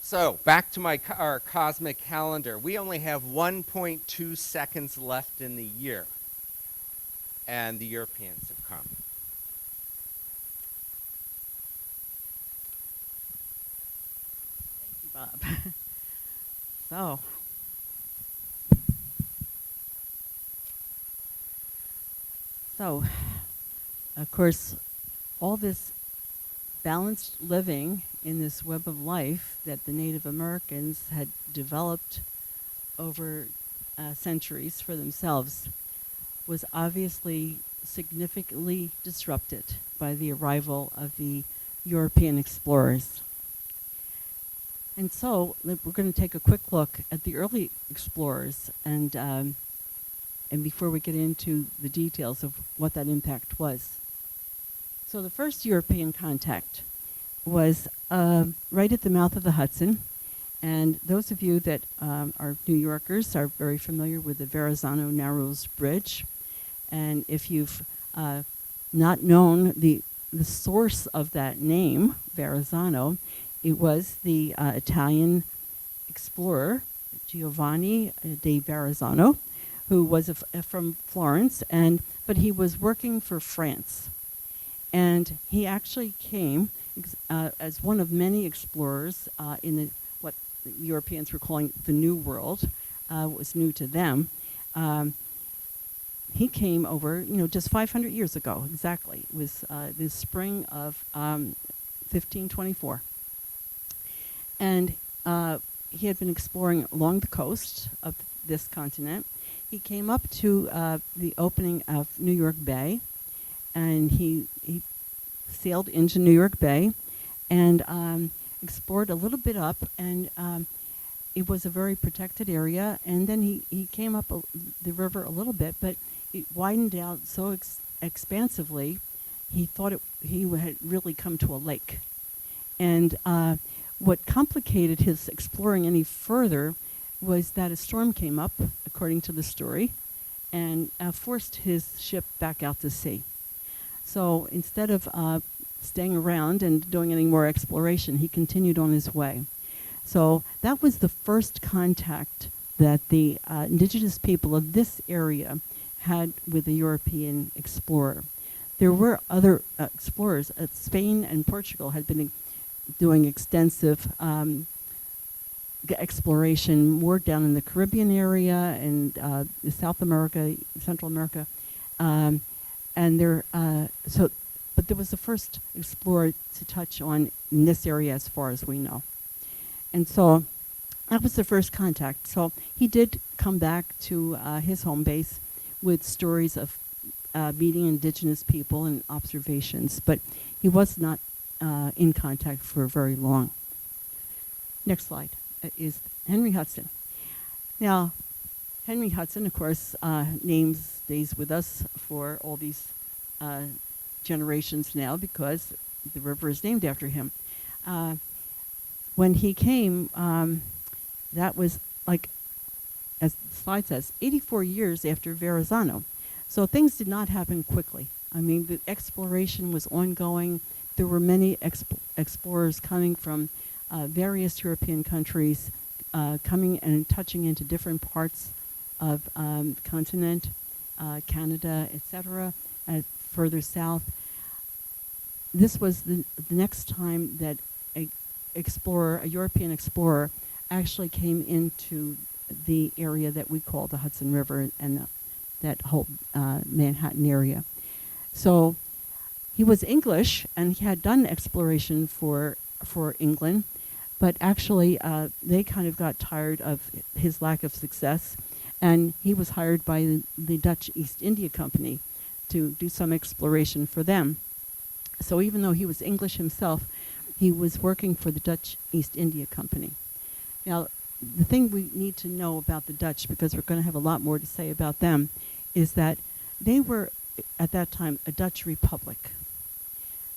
So back to our cosmic calendar. We only have 1.2 seconds left in the year, and the Europeans have come. Bob. So, of course, all this balanced living in this web of life that the Native Americans had developed over centuries for themselves was obviously significantly disrupted by the arrival of the European explorers. And so we're going to take a quick look at the early explorers and before we get into the details of what that impact was. So the first European contact was right at the mouth of the Hudson. And those of you that are New Yorkers are very familiar with the Verrazano-Narrows Bridge. And if you've not known the source of that name, Verrazano, it was the Italian explorer, Giovanni de Verrazzano, who was from Florence, but he was working for France. And he actually came as one of many explorers in what the Europeans were calling the New World. It was new to them. He came over, just 500 years ago, exactly. It was the spring of 1524. And he had been exploring along the coast of this continent. He came up to the opening of New York Bay, and he sailed into New York Bay and explored a little bit up, and it was a very protected area. And then he came up the river a little bit, but it widened out so expansively, he thought he had really come to a lake. And what complicated his exploring any further was that a storm came up, according to the story, and forced his ship back out to sea. So instead of staying around and doing any more exploration, he continued on his way. So that was the first contact that the indigenous people of this area had with the European explorer. There were other explorers. Spain and Portugal had been doing extensive exploration more down in the Caribbean area and South America, Central America, but there was the first explorer to touch on in this area as far as we know. And so that was the first contact. So he did come back to his home base with stories of meeting indigenous people and observations, but he was not in contact for very long. Next slide is Henry Hudson. Now, Henry Hudson, of course, stays with us for all these generations now because the river is named after him. When he came, that was like, as the slide says, 84 years after Verrazano. So things did not happen quickly. I mean, the exploration was ongoing. There were many explorers coming from various European countries, coming and touching into different parts of the continent, Canada, etc., further south. This was the next time that a European explorer, actually came into the area that we call the Hudson River and that whole Manhattan area. So he was English, and he had done exploration for England, but actually they kind of got tired of his lack of success, and he was hired by the Dutch East India Company to do some exploration for them. So even though he was English himself, he was working for the Dutch East India Company. Now, the thing we need to know about the Dutch, because we're going to have a lot more to say about them, is that they were, at that time, a Dutch republic.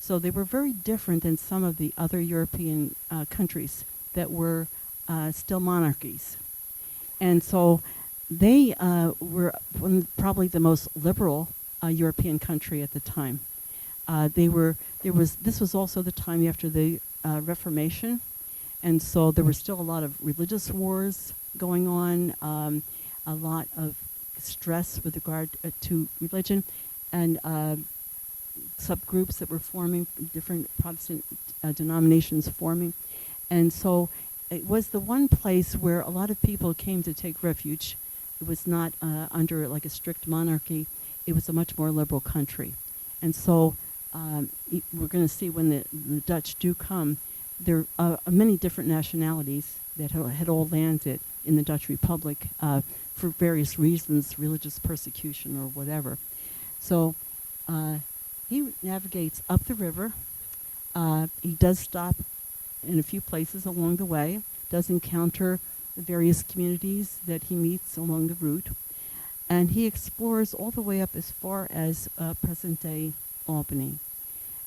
So they were very different than some of the other European countries that were still monarchies. And so they were probably the most liberal European country at the time. This was also the time after the Reformation, and so there were still a lot of religious wars going on, a lot of stress with regard to religion, and subgroups that were forming, different Protestant denominations forming. And so it was the one place where a lot of people came to take refuge. It was not under like a strict monarchy. It was a much more liberal country. And so we're going to see when the Dutch do come, there are many different nationalities that had all landed in the Dutch Republic for various reasons, religious persecution or whatever. So he navigates up the river. He does stop in a few places along the way, does encounter the various communities that he meets along the route, and he explores all the way up as far as present-day Albany.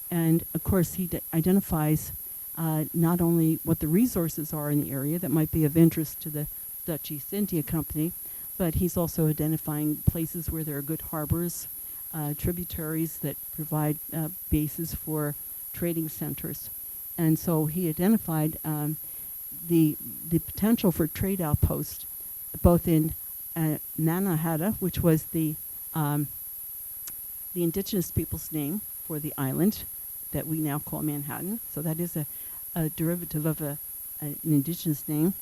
And of course, he identifies not only what the resources are in the area that might be of interest to the Dutch East India Company, but he's also identifying places where there are good harbors, tributaries that provide bases for trading centers. And so he identified the potential for trade outposts, both in Mannahatta, which was the indigenous people's name for the island that we now call Manhattan. So that is a derivative of an indigenous name,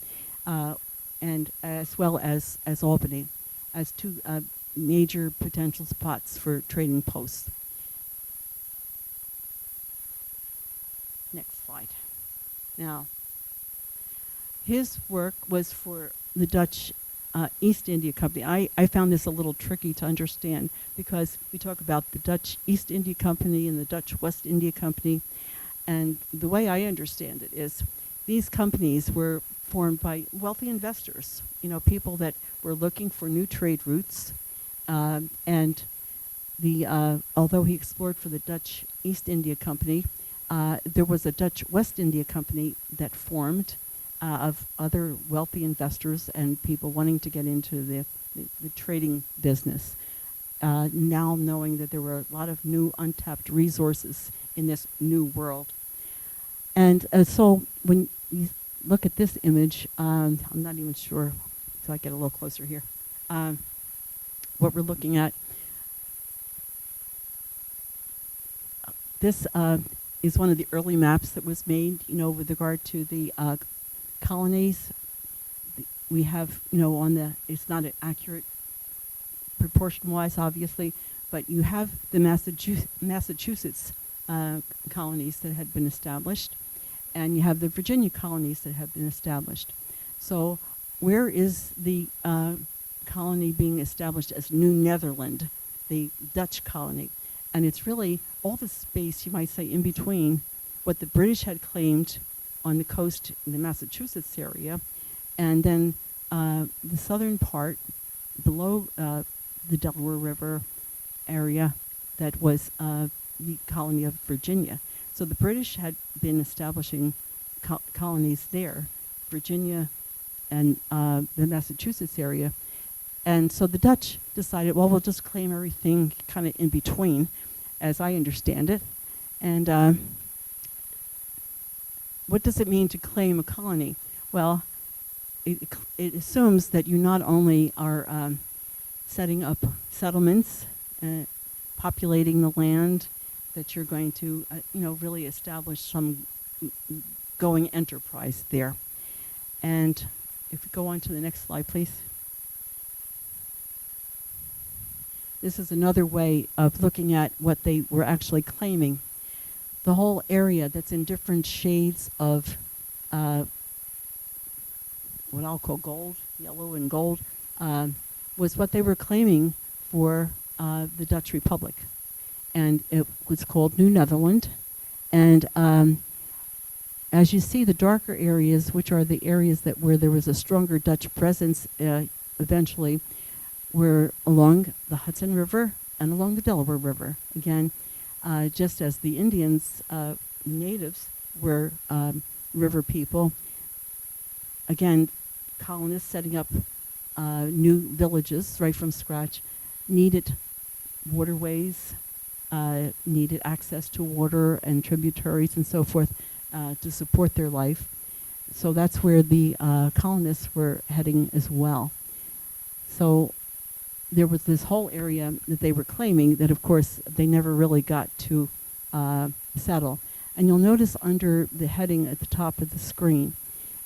and as well as Albany, as two major potential spots for trading posts. Next slide. Now, his work was for the Dutch East India Company. I found this a little tricky to understand because we talk about the Dutch East India Company and the Dutch West India Company, and the way I understand it is these companies were formed by wealthy investors, people that were looking for new trade routes, and although he explored for the Dutch East India Company, there was a Dutch West India Company that formed of other wealthy investors and people wanting to get into the trading business, now knowing that there were a lot of new untapped resources in this new world. And so when you look at this image, I'm not even sure, so I get a little closer here, what we're looking at. This is one of the early maps that was made, with regard to the colonies. We have, it's not accurate proportion-wise, obviously, but you have the Massachusetts colonies that had been established, and you have the Virginia colonies that have been established. So where is the colony being established as New Netherland, the Dutch colony? And it's really all the space, you might say, in between what the British had claimed on the coast in the Massachusetts area, and then the southern part below the Delaware River area that was the colony of Virginia. So the British had been establishing colonies there, Virginia and the Massachusetts area. And so the Dutch decided, well, we'll just claim everything kind of in between, as I understand it. And what does it mean to claim a colony? Well, it assumes that you not only are setting up settlements, populating the land, that you're going to, really establish some going enterprise there. And if we go on to the next slide, please. This is another way of looking at what they were actually claiming. The whole area that's in different shades of what I'll call gold, yellow and gold, was what they were claiming for the Dutch Republic. And it was called New Netherland. And as you see, the darker areas, which are the areas that where there was a stronger Dutch presence eventually, were along the Hudson River and along the Delaware River. Again, just as the Indians, natives, were river people. Again, colonists setting up new villages right from scratch needed waterways, needed access to water and tributaries and so forth to support their life. So that's where the colonists were heading as well. So there was this whole area that they were claiming that, of course, they never really got to settle. And you'll notice under the heading at the top of the screen,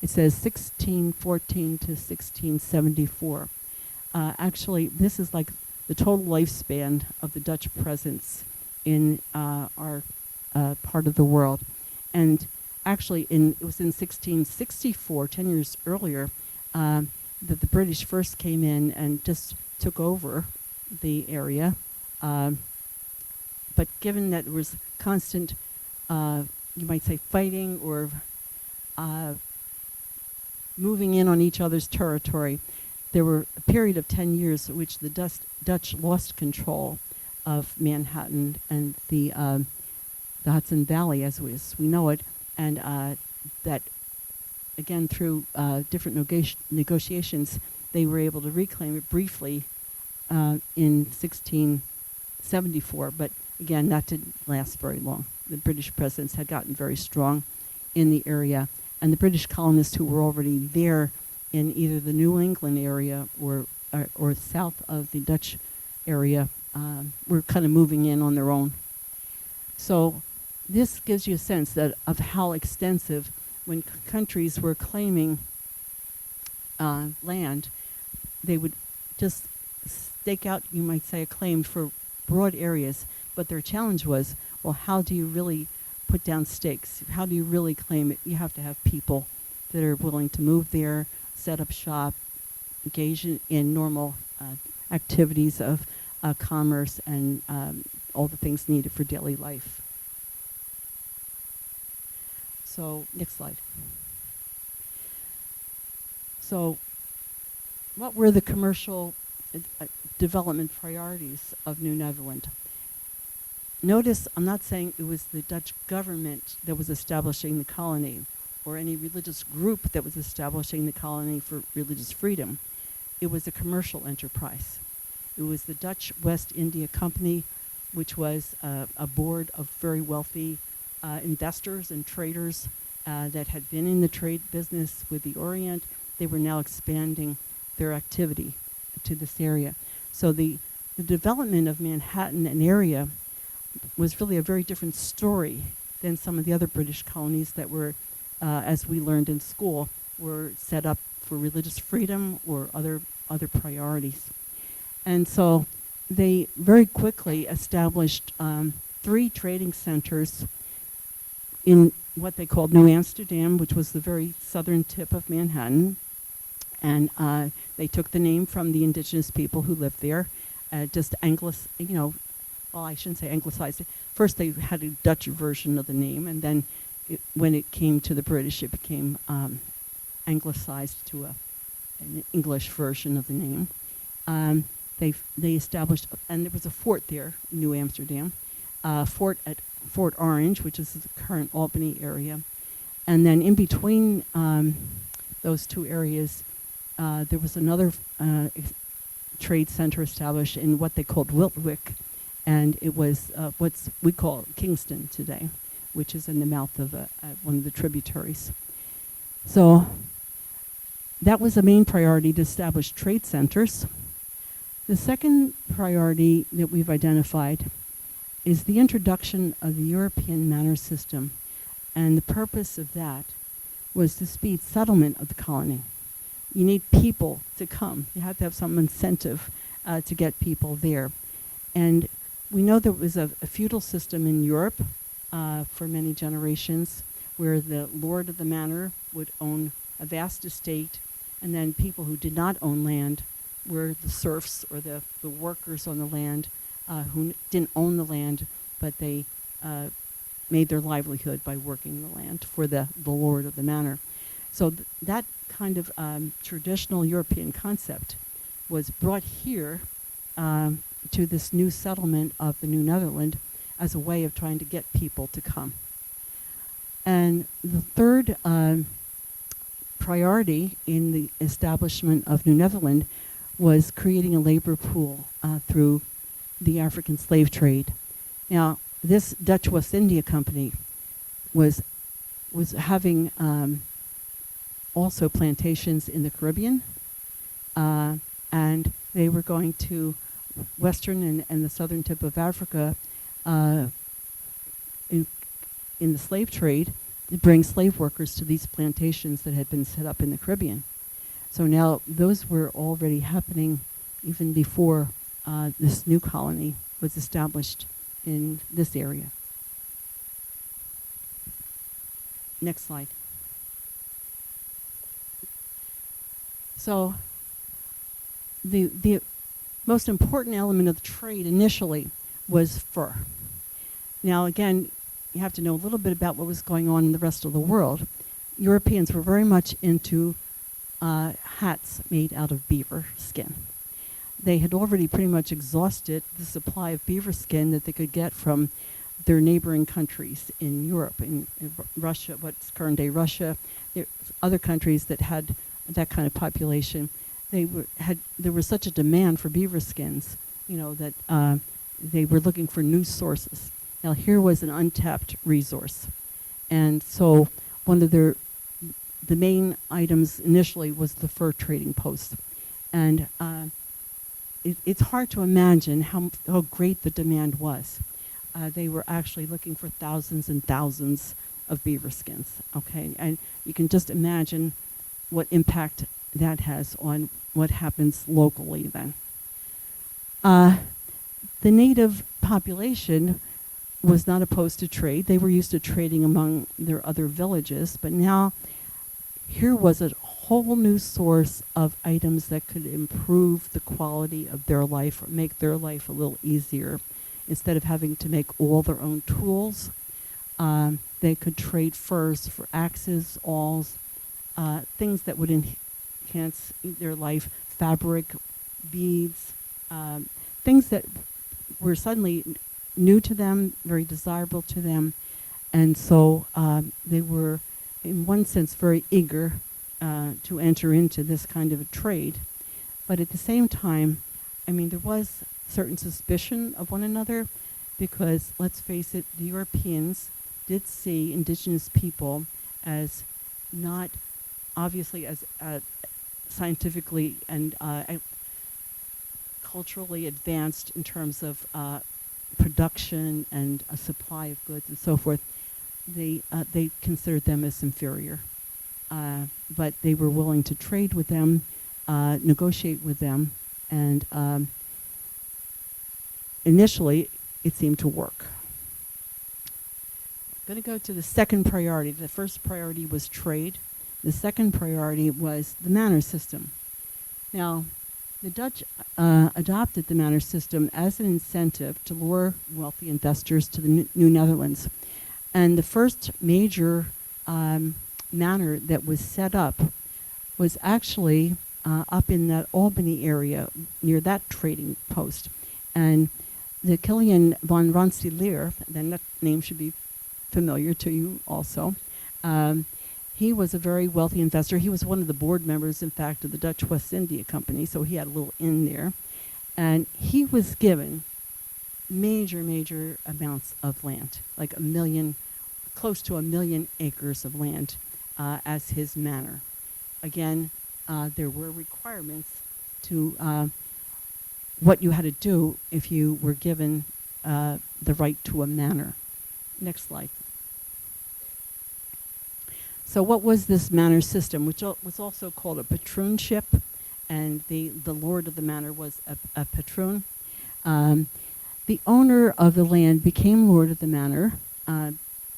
it says 1614 to 1674. Actually, this is like the total lifespan of the Dutch presence in our part of the world. And actually, it was in 1664, 10 years earlier, that the British first came in and just took over the area. But given that there was constant, you might say, fighting or moving in on each other's territory, there were a period of 10 years in which the Dutch lost control of Manhattan and the Hudson Valley as we know it, and that, again, through different negotiations, they were able to reclaim it briefly in 1674, but again, that didn't last very long. The British presence had gotten very strong in the area, and the British colonists who were already there in either the New England area or south of the Dutch area were kind of moving in on their own. So this gives you a sense that of how extensive, when countries were claiming land, they would just stake out, you might say, a claim for broad areas. But their challenge was, well, how do you really put down stakes? How do you really claim it? You have to have people that are willing to move there, set up shop, engage in normal activities of commerce and all the things needed for daily life. So, next slide. So, what were the commercial development priorities of New Netherland? Notice, I'm not saying it was the Dutch government that was establishing the colony or any religious group that was establishing the colony for religious freedom. It was a commercial enterprise. It was the Dutch West India Company, which was a board of very wealthy investors and traders that had been in the trade business with the Orient. They were now expanding their activity to this area. So the development of Manhattan and area was really a very different story than some of the other British colonies that were, as we learned in school, were set up for religious freedom or other priorities. And so they very quickly established 3 trading centers in what they called New Amsterdam, which was the very southern tip of Manhattan. And they took the name from the indigenous people who lived there, just well, I shouldn't say anglicized it. First, they had a Dutch version of the name, and then when it came to the British, it became anglicized to an English version of the name. They established, and there was a fort there in New Amsterdam, fort at Fort Orange, which is the current Albany area. And then in between those two areas, there was another trade center established in what they called Wiltwyck, and it was what we call Kingston today, which is in the mouth of one of the tributaries. So that was a main priority, to establish trade centers. The second priority that we've identified is the introduction of the European manor system, and the purpose of that was to speed settlement of the colony. You need people to come. You have to have some incentive to get people there. And we know there was a feudal system in Europe for many generations, where the lord of the manor would own a vast estate, and then people who did not own land were the serfs or the workers on the land who didn't own the land, but they made their livelihood by working the land for the lord of the manor. So that kind of traditional European concept was brought here to this new settlement of the New Netherland as a way of trying to get people to come. And the third priority in the establishment of New Netherland was creating a labor pool through the African slave trade. Now, this Dutch West India Company was having also plantations in the Caribbean, and they were going to western and the southern tip of Africa in the slave trade to bring slave workers to these plantations that had been set up in the Caribbean. So now those were already happening even before this new colony was established in this area. Next slide. So the most important element of the trade initially was fur. Now again, you have to know a little bit about what was going on in the rest of the world. Europeans were very much into hats made out of beaver skin. They had already pretty much exhausted the supply of beaver skin that they could get from their neighboring countries in Europe, in Russia, what's current day Russia, other countries that had that kind of population. There was such a demand for beaver skins, that they were looking for new sources. Now here was an untapped resource, and so one of the main items initially was the fur trading post, and it's hard to imagine how great the demand was. They were actually looking for thousands and thousands of beaver skins. Okay, and you can just imagine what impact that has on what happens locally then. The native population was not opposed to trade. They were used to trading among their other villages, but now here was a whole new source of items that could improve the quality of their life or make their life a little easier. Instead of having to make all their own tools, they could trade furs for axes, awls, things that would enhance their life, fabric, beads, things that were suddenly new to them, very desirable to them, and so they were, in one sense, very eager to enter into this kind of a trade. But at the same time, there was certain suspicion of one another because, let's face it, the Europeans did see indigenous people as not obviously as scientifically and culturally advanced in terms of production and a supply of goods and so forth. They considered them as inferior, but they were willing to trade with them, negotiate with them, and initially it seemed to work. I'm going to go to the second priority. The first priority was trade. The second priority was the manor system. Now, the Dutch adopted the manor system as an incentive to lure wealthy investors to the New Netherlands. And the first major manor that was set up was actually up in that Albany area near that trading post. And the Kilian van Rensselaer, then that name should be familiar to you also, he was a very wealthy investor. He was one of the board members, in fact, of the Dutch West India Company, so he had a little in there. And he was given major amounts of land, like close to 1 million acres of land as his manor. Again, there were requirements to what you had to do if you were given the right to a manor. Next slide. So what was this manor system, which was also called a patroonship, and the lord of the manor was a patroon. The owner of the land became lord of the manor,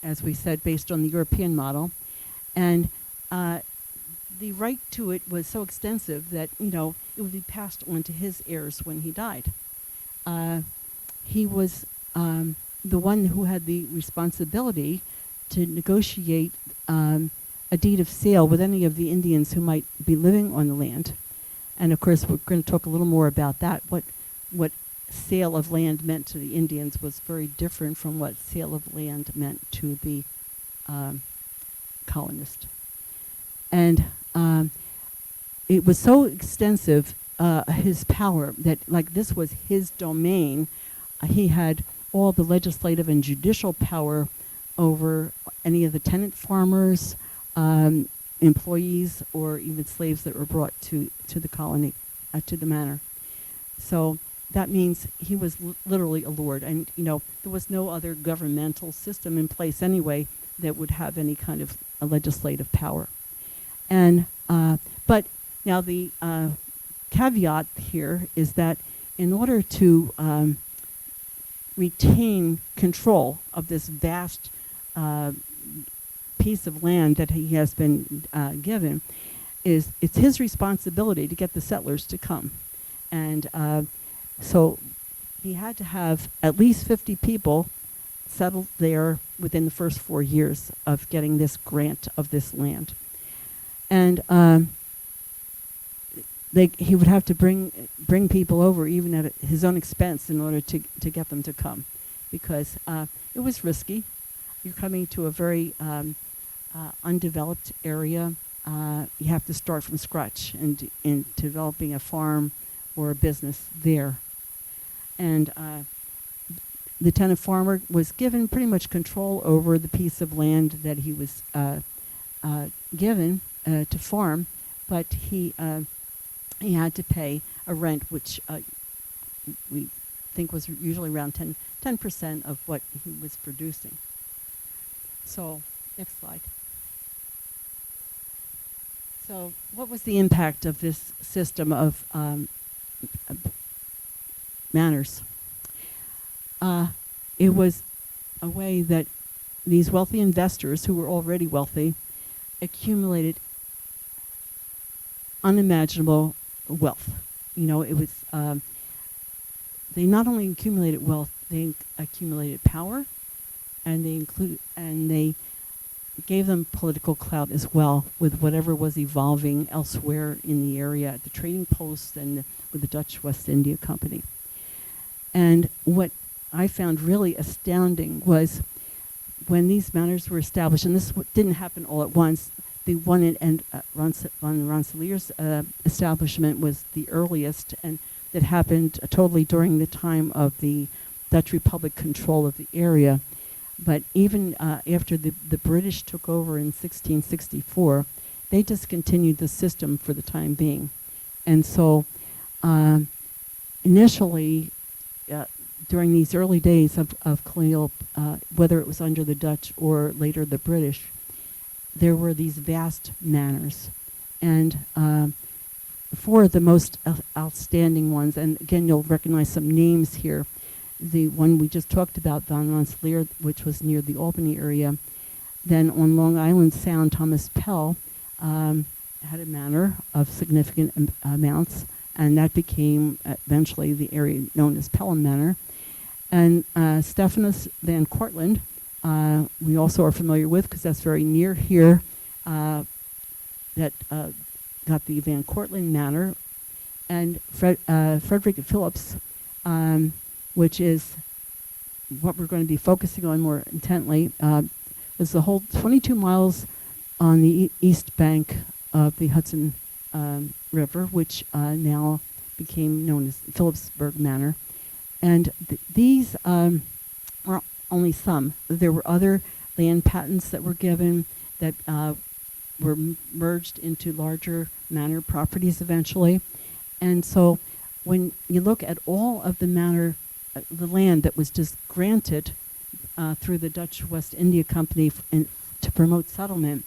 as we said, based on the European model, and the right to it was so extensive that it would be passed on to his heirs when he died. He was the one who had the responsibility to negotiate a deed of sale with any of the Indians who might be living on the land. And of course, we're going to talk a little more about that. What sale of land meant to the Indians was very different from what sale of land meant to the colonist. And it was so extensive, his power, that like this was his domain. He had all the legislative and judicial power over any of the tenant farmers, employees, or even slaves that were brought to the colony, to the manor. So that means he was literally a lord, and there was no other governmental system in place anyway that would have any kind of a legislative power. And but now the caveat here is that in order to retain control of this vast piece of land that he has been given, it's his responsibility to get the settlers to come. And so he had to have at least 50 people settled there within the first 4 years of getting this grant of this land. And he would have to bring people over even at his own expense in order to get them to come, because it was risky. You're coming to a very undeveloped area. You have to start from scratch in developing a farm or a business there. And the tenant farmer was given pretty much control over the piece of land that he was given to farm, but he had to pay a rent, which we think was usually around 10% of what he was producing. So, next slide. So, what was the impact of this system of manors? It was a way that these wealthy investors, who were already wealthy, accumulated unimaginable wealth. It was they not only accumulated wealth, they accumulated power, and they gave them political clout as well with whatever was evolving elsewhere in the area at the trading posts and with the Dutch West India Company. And what I found really astounding was when these manors were established, and this didn't happen all at once. The one in Rensselaer's establishment was the earliest, and that happened totally during the time of the Dutch Republic control of the area. But even after the British took over in 1664, they discontinued the system for the time being. And so initially, during these early days of colonial, whether it was under the Dutch or later the British, there were these vast manors. And four of the most outstanding ones, and again, you'll recognize some names here. The one we just talked about, Van Rensselaer, which was near the Albany area. Then on Long Island Sound, Thomas Pell had a manor of significant amounts, and that became eventually the area known as Pelham Manor. And Stephanus Van Cortlandt, we also are familiar with because that's very near here, that got the Van Cortlandt Manor. And Frederick Phillips, which is what we're going to be focusing on more intently, is the whole 22 miles on the east bank of the Hudson River, which now became known as Phillipsburg Manor. And these are only some. There were other land patents that were given that were merged into larger manor properties eventually. And so when you look at all of the manor, the land that was just granted through the Dutch West India Company to promote settlement,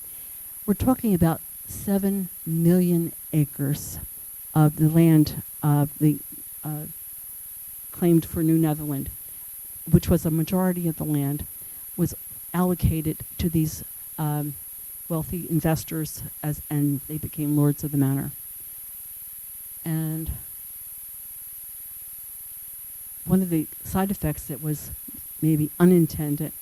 we're talking about 7 million acres of the land claimed for New Netherland, which was a majority of the land, was allocated to these wealthy investors, and they became lords of the manor. And one of the side effects that was maybe unintended.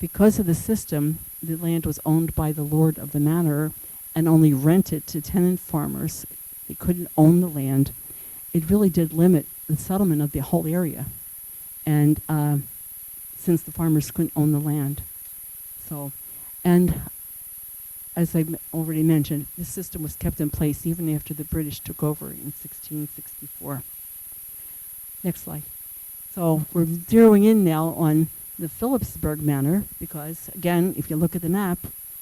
Because of the system, the land was owned by the lord of the manor and only rented to tenant farmers. They couldn't own the land. It really did limit the settlement of the whole area. And since the farmers couldn't own the land. So, and as I already mentioned, this system was kept in place even after the British took over in 1664. Next slide. So we're zeroing in now on the Phillipsburg Manor because, again, if you look at the map,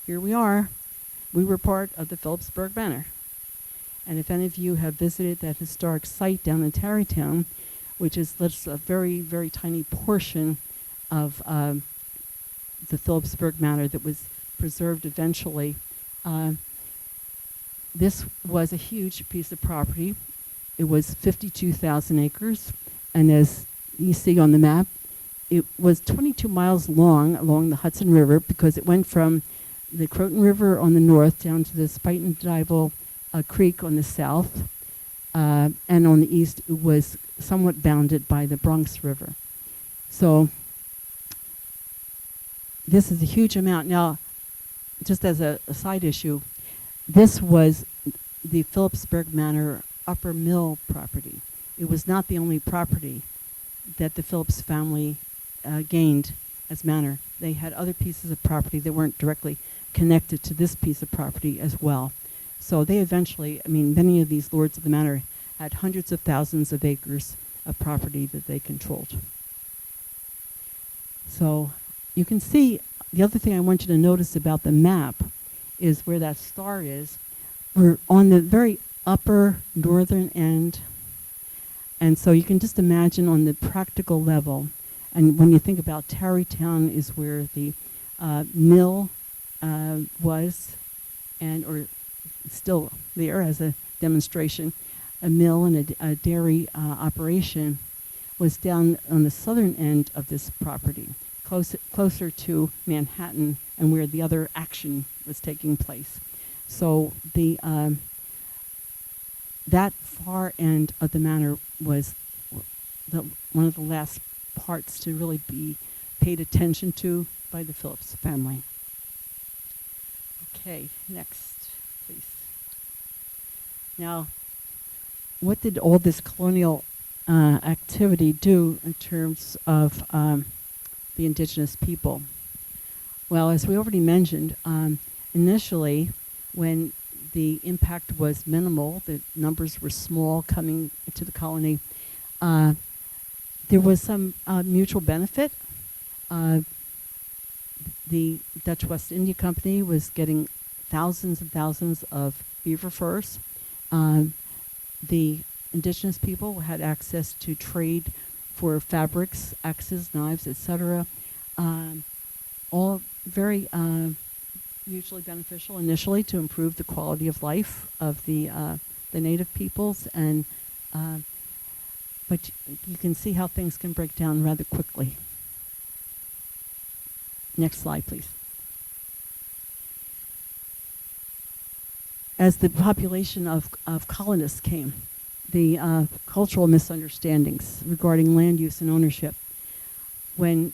here we are. We were part of the Phillipsburg Manor. And if any of you have visited that historic site down in Tarrytown, which is just a very, very tiny portion of the Phillipsburg Manor that was preserved eventually, this was a huge piece of property. It was 52,000 acres, and as you see on the map, it was 22 miles long along the Hudson River because it went from the Croton River on the north down to the Spuyten Duyvil Creek on the south, and on the east it was somewhat bounded by the Bronx River. So this is a huge amount. Now, just as a side issue, this was the Phillipsburg Manor Upper Mill property. It was not the only property that the Phillips family gained as manor. They had other pieces of property that weren't directly connected to this piece of property as well. So they eventually, many of these lords of the manor had hundreds of thousands of acres of property that they controlled. So you can see, the other thing I want you to notice about the map is where that star is. We're on the very upper northern end. And so you can just imagine on the practical level, and when you think about Tarrytown is where the mill was, or still there as a demonstration, a mill and a dairy operation was down on the southern end of this property, closer to Manhattan and where the other action was taking place. So that far end of the manor was one of the last parts to really be paid attention to by the Phillips family. Okay, next, please. Now, what did all this colonial activity do in terms of the indigenous people? Well, as we already mentioned, initially, when the impact was minimal, the numbers were small coming to the colony, there was some mutual benefit. The Dutch West India Company was getting thousands and thousands of beaver furs. The indigenous people had access to trade for fabrics, axes, knives, etc. All very mutually beneficial initially to improve the quality of life of the native peoples, and but you can see how things can break down rather quickly. Next slide, please. As the population of colonists came, the cultural misunderstandings regarding land use and ownership. When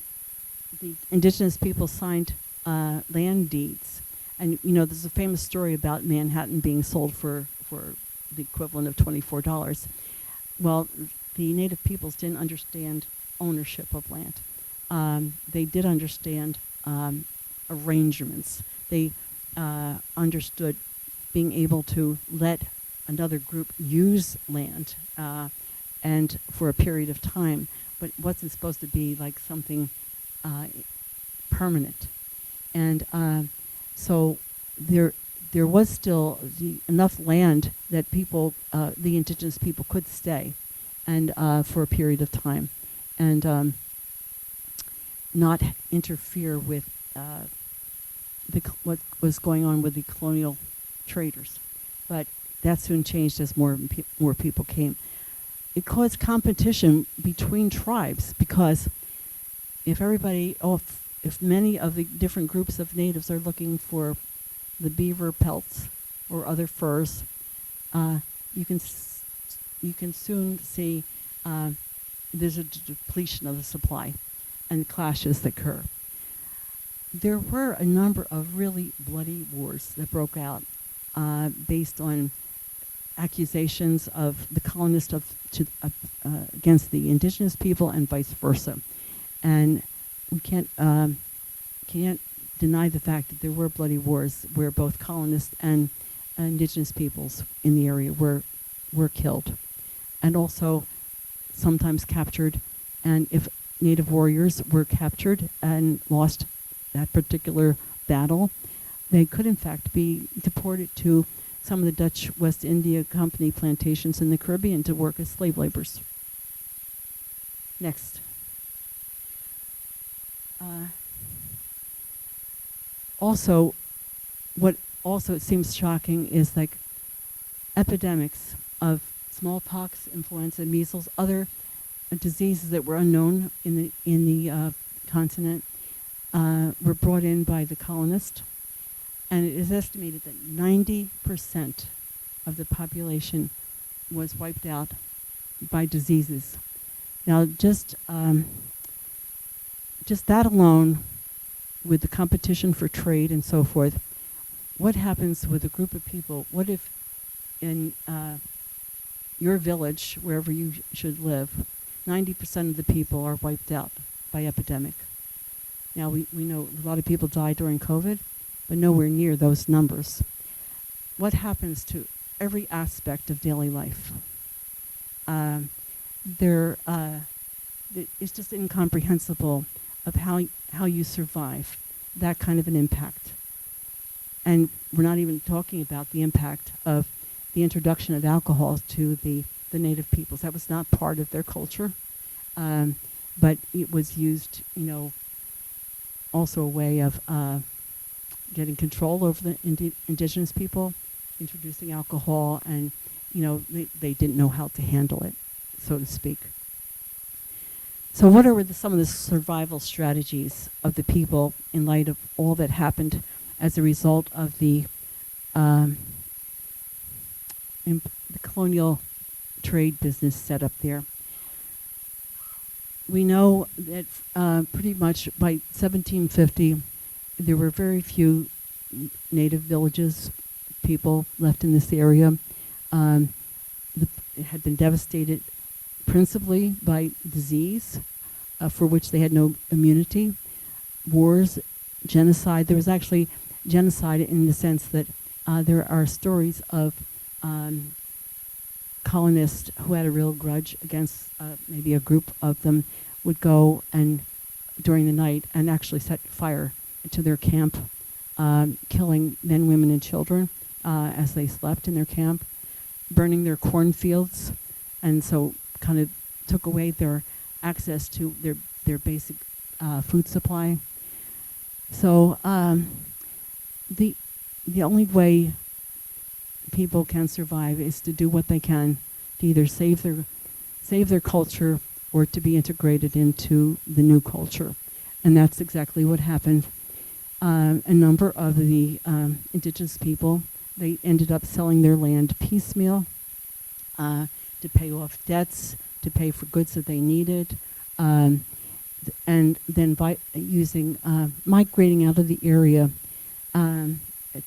the indigenous people signed land deeds, and there's a famous story about Manhattan being sold for the equivalent of $24. Well, the native peoples didn't understand ownership of land. They did understand arrangements. They understood being able to let another group use land and for a period of time, but it wasn't supposed to be like something permanent. And so there was still enough land that people, the indigenous people, could stay and for a period of time, and not interfere with what was going on with the colonial traders. But that soon changed as more people came. It caused competition between tribes because if many of the different groups of natives are looking for the beaver pelts or other furs, you can soon see there's a depletion of the supply. and clashes that occur. There were a number of really bloody wars that broke out based on accusations of the colonists against the indigenous people and vice versa. And we can't deny the fact that there were bloody wars where both colonists and indigenous peoples in the area were killed, and also sometimes captured. And if native warriors were captured and lost that particular battle, they could in fact be deported to some of the Dutch West India Company plantations in the Caribbean to work as slave laborers. Next. Also, what also it seems shocking is like epidemics of smallpox, influenza, measles, other diseases that were unknown in the continent were brought in by the colonists, and it is estimated that 90% of the population was wiped out by diseases. Now, just that alone, with the competition for trade and so forth, what happens with a group of people? What if in your village, wherever you should live, 90% of the people are wiped out by epidemic? Now, we know a lot of people died during COVID, but nowhere near those numbers. What happens to every aspect of daily life? It's just incomprehensible of how you survive that kind of an impact. And we're not even talking about the impact of the introduction of alcohol to the native peoples. That was not part of their culture, but it was used, also a way of getting control over the indigenous people, introducing alcohol, and they didn't know how to handle it, so to speak. So what are some of the survival strategies of the people in light of all that happened as a result of the colonial trade business set up there? We know that pretty much by 1750, there were very few native villages, people left in this area. It had been devastated principally by disease, for which they had no immunity, wars, genocide. There was actually genocide in the sense that there are stories of colonists who had a real grudge against maybe a group of them would go and during the night and actually set fire to their camp, killing men, women, and children as they slept in their camp, burning their cornfields, and so kind of took away their access to their basic food supply. So the only way people can survive is to do what they can to either save their culture or to be integrated into the new culture, and that's exactly what happened. A number of the indigenous people, they ended up selling their land piecemeal to pay off debts, to pay for goods that they needed, and then by migrating out of the area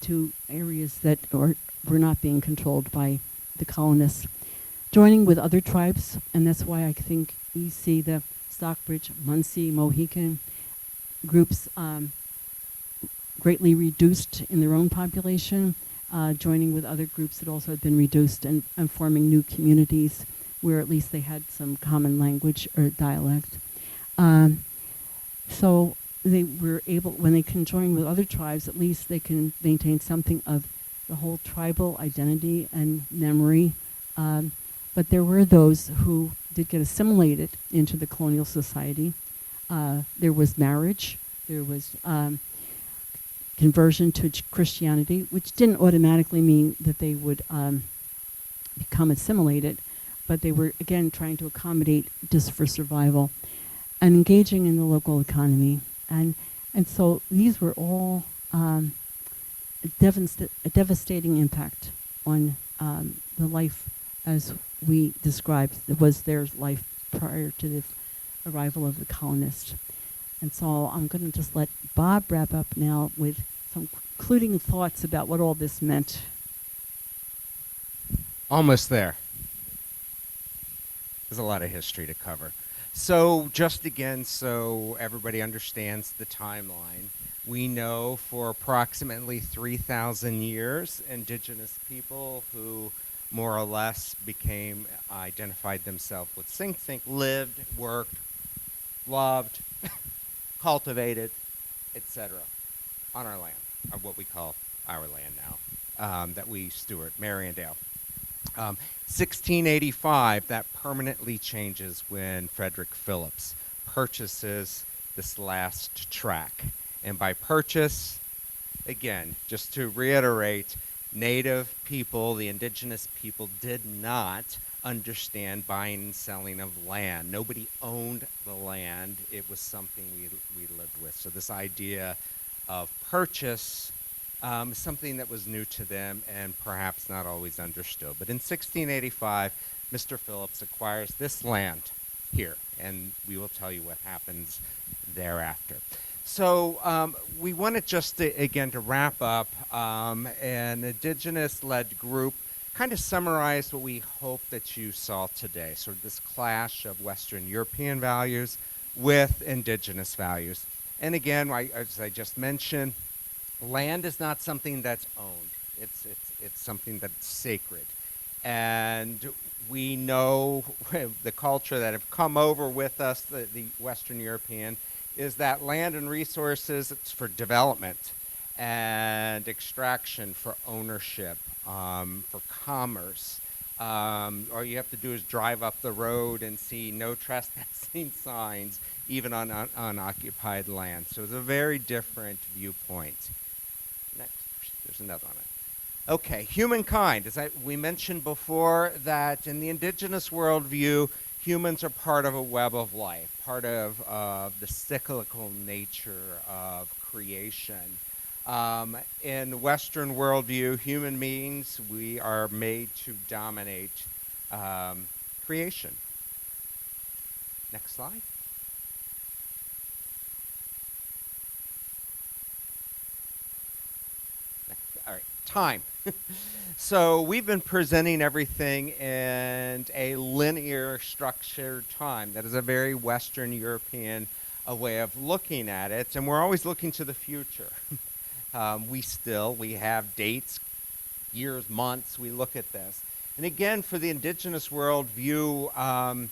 to areas that were not being controlled by the colonists, joining with other tribes, and that's why I think we see the Stockbridge, Munsee, Mohican groups greatly reduced in their own population, joining with other groups that also had been reduced and forming new communities where at least they had some common language or dialect. So they were able, when they can join with other tribes, at least they can maintain something of the whole tribal identity and memory. But there were those who did get assimilated into the colonial society. There was marriage, there was conversion to Christianity, which didn't automatically mean that they would become assimilated, but they were, again, trying to accommodate just for survival and engaging in the local economy. And so these were all a devastating impact on the life as we described. It was their life prior to the arrival of the colonists. And so I'm going to just let Bob wrap up now with some concluding thoughts about what all this meant. Almost there. There's a lot of history to cover. So just again, so everybody understands the timeline, we know for approximately 3,000 years, indigenous people who more or less identified themselves with think, lived, worked, loved, cultivated, etc. on our land, or what we call our land now, that we steward, Mariandale. 1685, that permanently changes when Frederick Phillips purchases this last tract. And by purchase, again, just to reiterate, native people, the indigenous people, did not understand buying and selling of land. Nobody owned the land. It was something we lived with. So this idea of purchase, something that was new to them and perhaps not always understood. But in 1685, Mr. Phillips acquires this land here, and we will tell you what happens thereafter. So we wanted just to, again, to wrap up, an indigenous-led group kind of summarized what we hope that you saw today, sort of this clash of Western European values with indigenous values. And again, as I just mentioned, land is not something that's owned. It's something that's sacred. And we know the culture that have come over with us, the Western European, is that land and resources, it's for development and extraction, for ownership, for commerce. All you have to do is drive up the road and see no trespassing signs, even on unoccupied land. So it's a very different viewpoint. Next, there's another one. Okay, humankind. As we mentioned before, that in the indigenous worldview, humans are part of a web of life, part of the cyclical nature of creation. In Western worldview, human beings, we are made to dominate creation. Next slide. All right, time. So we've been presenting everything in a linear structured time. That is a very Western European way of looking at it, and we're always looking to the future. We have dates, years, months, we look at this. And again, for the indigenous worldview,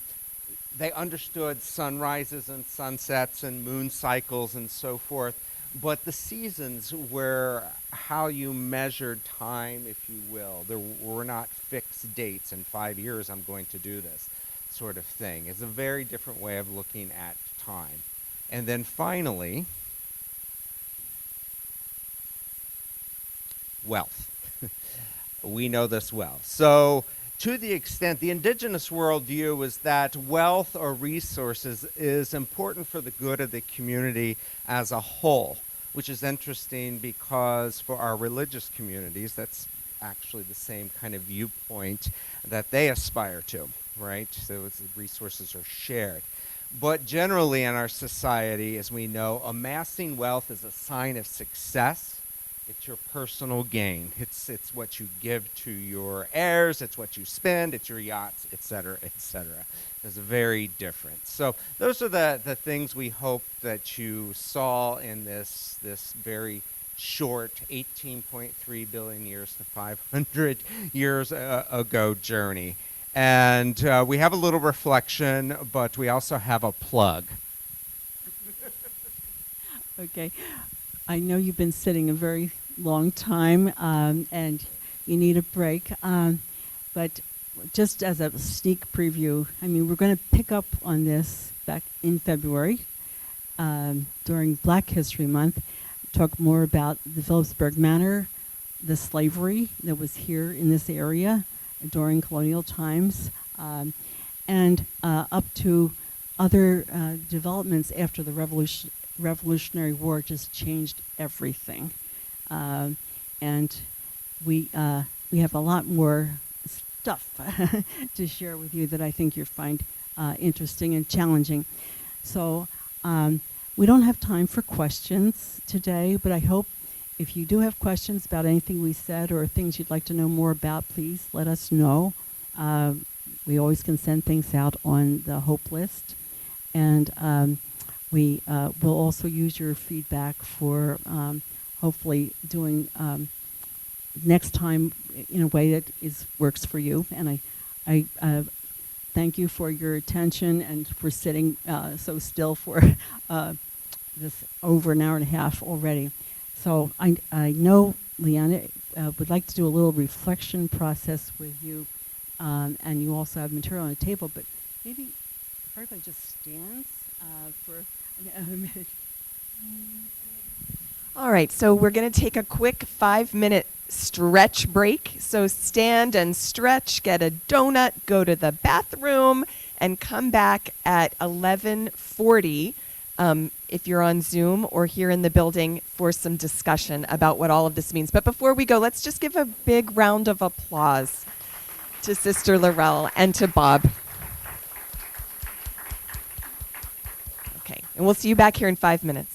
they understood sunrises and sunsets and moon cycles and so forth. But the seasons were how you measured time, if you will. There were not fixed dates. In 5 years, I'm going to do this sort of thing. It's a very different way of looking at time. And then finally, wealth. We know this well. So to the extent the indigenous worldview is that wealth or resources is important for the good of the community as a whole, which is interesting because for our religious communities, that's actually the same kind of viewpoint that they aspire to, right? So the resources are shared. But generally in our society, as we know, amassing wealth is a sign of success. It's your personal gain. It's what you give to your heirs. It's what you spend. It's your yachts, et cetera, et cetera. It's very different. So those are the things we hope that you saw in this very short 18.3 billion years to 500 years ago journey. And we have a little reflection, but we also have a plug. Okay. I know you've been sitting a very long time and you need a break. But just as a sneak preview, I mean, we're going to pick up on this back in February during Black History Month, talk more about the Phillipsburg Manor, the slavery that was here in this area during colonial times, and up to other developments after the Revolutionary War just changed everything. And we have a lot more stuff to share with you that I think you'll find interesting and challenging. So We don't have time for questions today, but I hope if you do have questions about anything we said or things you'd like to know more about, please let us know. We always can send things out on the Hope list. And we will also use your feedback for hopefully doing next time in a way that works for you. And I thank you for your attention and for sitting so still for this over an hour and a half already. So I know Leanna would like to do a little reflection process with you, and you also have material on the table, but maybe if everybody just stands for a minute. All right, so we're going to take a quick 5-minute stretch break. So stand and stretch, get a donut, go to the bathroom, and come back at 11:40 if you're on Zoom or here in the building for some discussion about what all of this means. But before we go, let's just give a big round of applause to Sister Laurel and to Bob. Okay, and we'll see you back here in 5 minutes.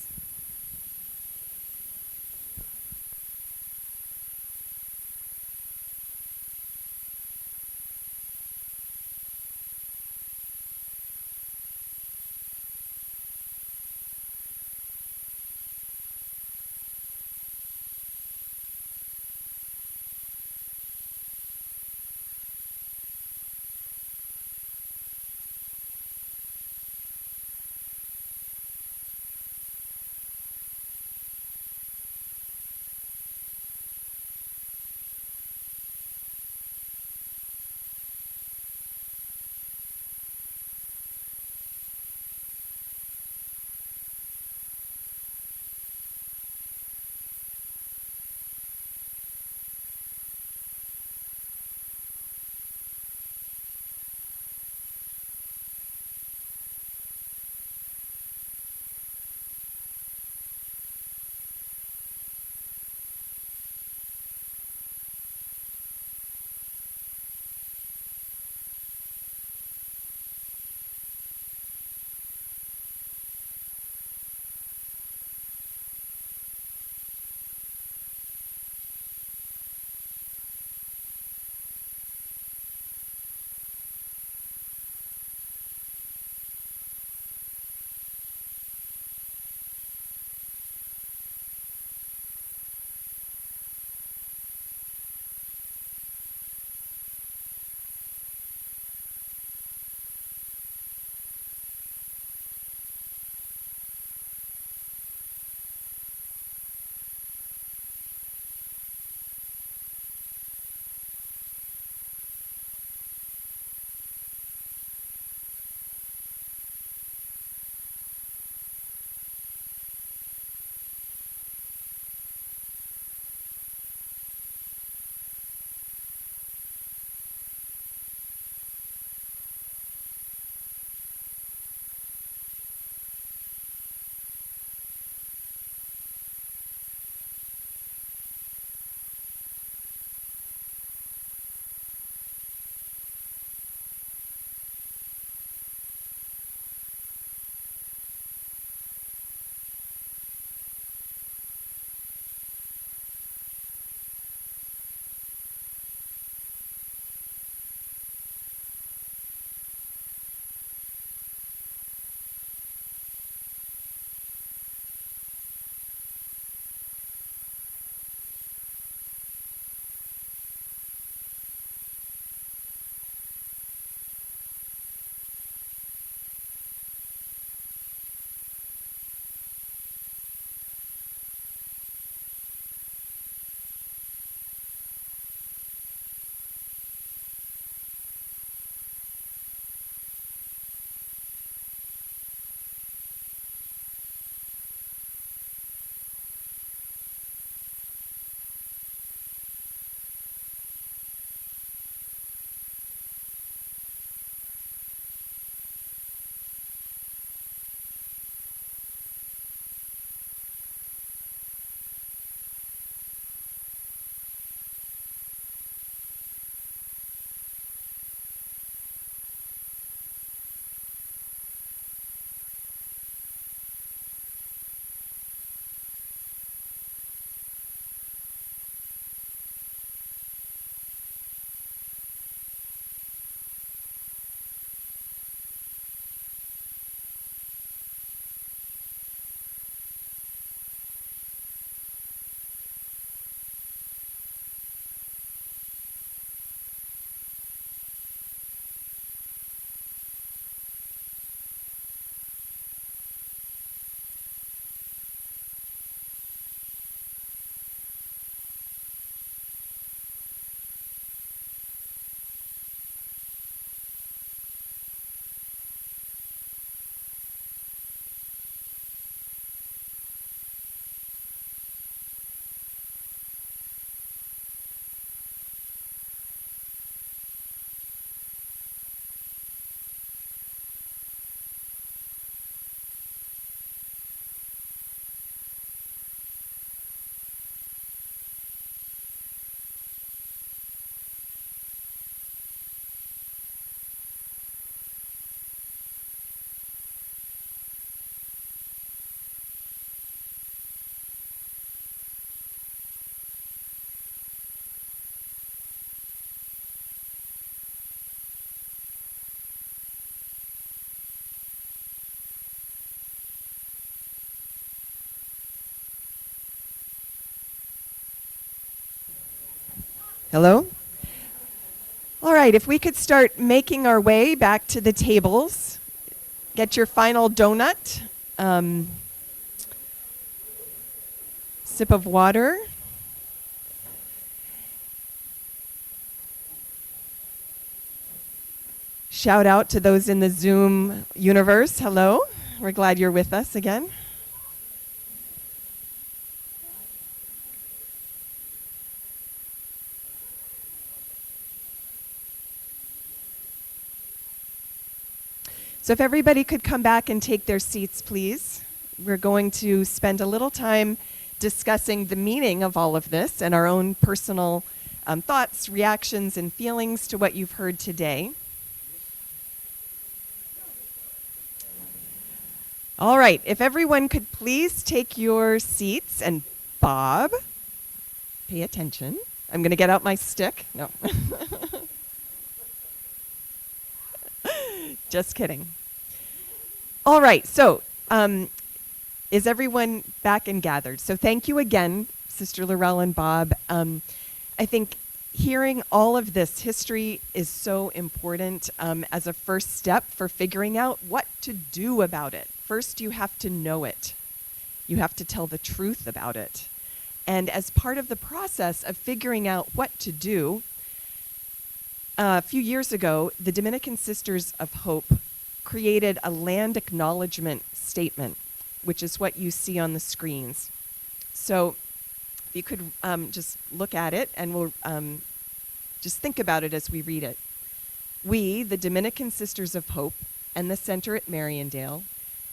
Hello? All right, if we could start making our way back to the tables, get your final donut, sip of water. Shout out to those in the Zoom universe. Hello. We're glad you're with us again. So if everybody could come back and take their seats, please. We're going to spend a little time discussing the meaning of all of this and our own personal thoughts, reactions, and feelings to what you've heard today. All right, if everyone could please take your seats, and Bob, pay attention. I'm going to get out my stick. No. Just kidding. All right, so is everyone back and gathered? So thank you again, Sister Laurel and Bob. I think hearing all of this history is so important as a first step for figuring out what to do about it. First, you have to know it. You have to tell the truth about it. And as part of the process of figuring out what to do, a few years ago, the Dominican Sisters of Hope created a land acknowledgement statement, which is what you see on the screens. So if you could just look at it, and we'll just think about it as we read it. We, the Dominican Sisters of Hope and the Center at Mariandale,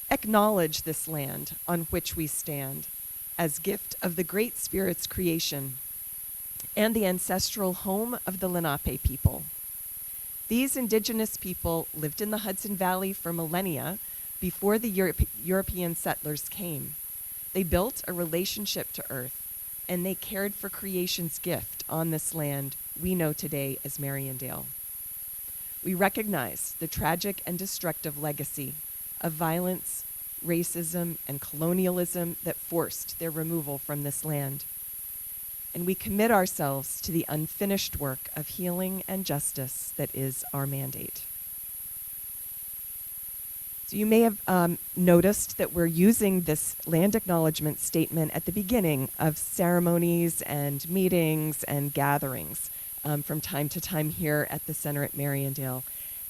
acknowledge this land on which we stand as gift of the Great Spirit's creation and the ancestral home of the Lenape people. These indigenous people lived in the Hudson Valley for millennia before the European settlers came. They built a relationship to Earth, and they cared for creation's gift on this land we know today as Mariandale. We recognize the tragic and destructive legacy of violence, racism, and colonialism that forced their removal from this land. And we commit ourselves to the unfinished work of healing and justice that is our mandate. So you may have noticed that we're using this land acknowledgement statement at the beginning of ceremonies and meetings and gatherings from time to time here at the Center at Mariandale.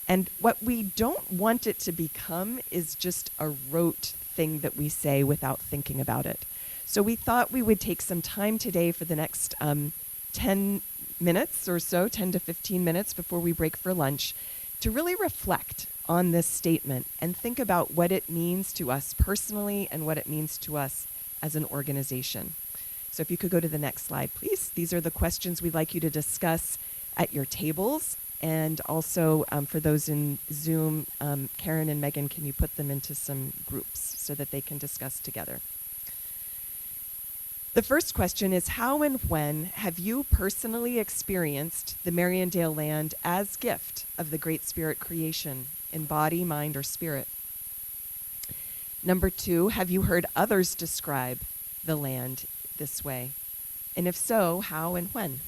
And what we don't want it to become is just a rote thing that we say without thinking about it. So we thought we would take some time today for the next 10 minutes or so, 10 to 15 minutes before we break for lunch, to really reflect on this statement and think about what it means to us personally and what it means to us as an organization. So if you could go to the next slide, please. These are the questions we'd like you to discuss at your tables. And also, for those in Zoom, Karen and Megan, can you put them into some groups so that they can discuss together? The first question is, how and when have you personally experienced the Mariandale land as gift of the Great Spirit creation in body, mind, or spirit? Number 2, have you heard others describe the land this way? And if so, how and when?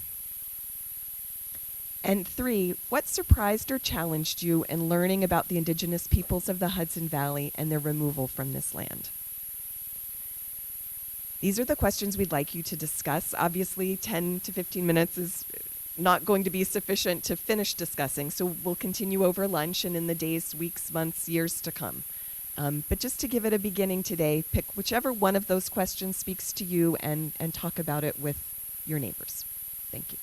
And 3, what surprised or challenged you in learning about the indigenous peoples of the Hudson Valley and their removal from this land? These are the questions we'd like you to discuss. Obviously, 10 to 15 minutes is not going to be sufficient to finish discussing, so we'll continue over lunch and in the days, weeks, months, years to come. But just to give it a beginning today, pick whichever one of those questions speaks to you and talk about it with your neighbors. Thank you.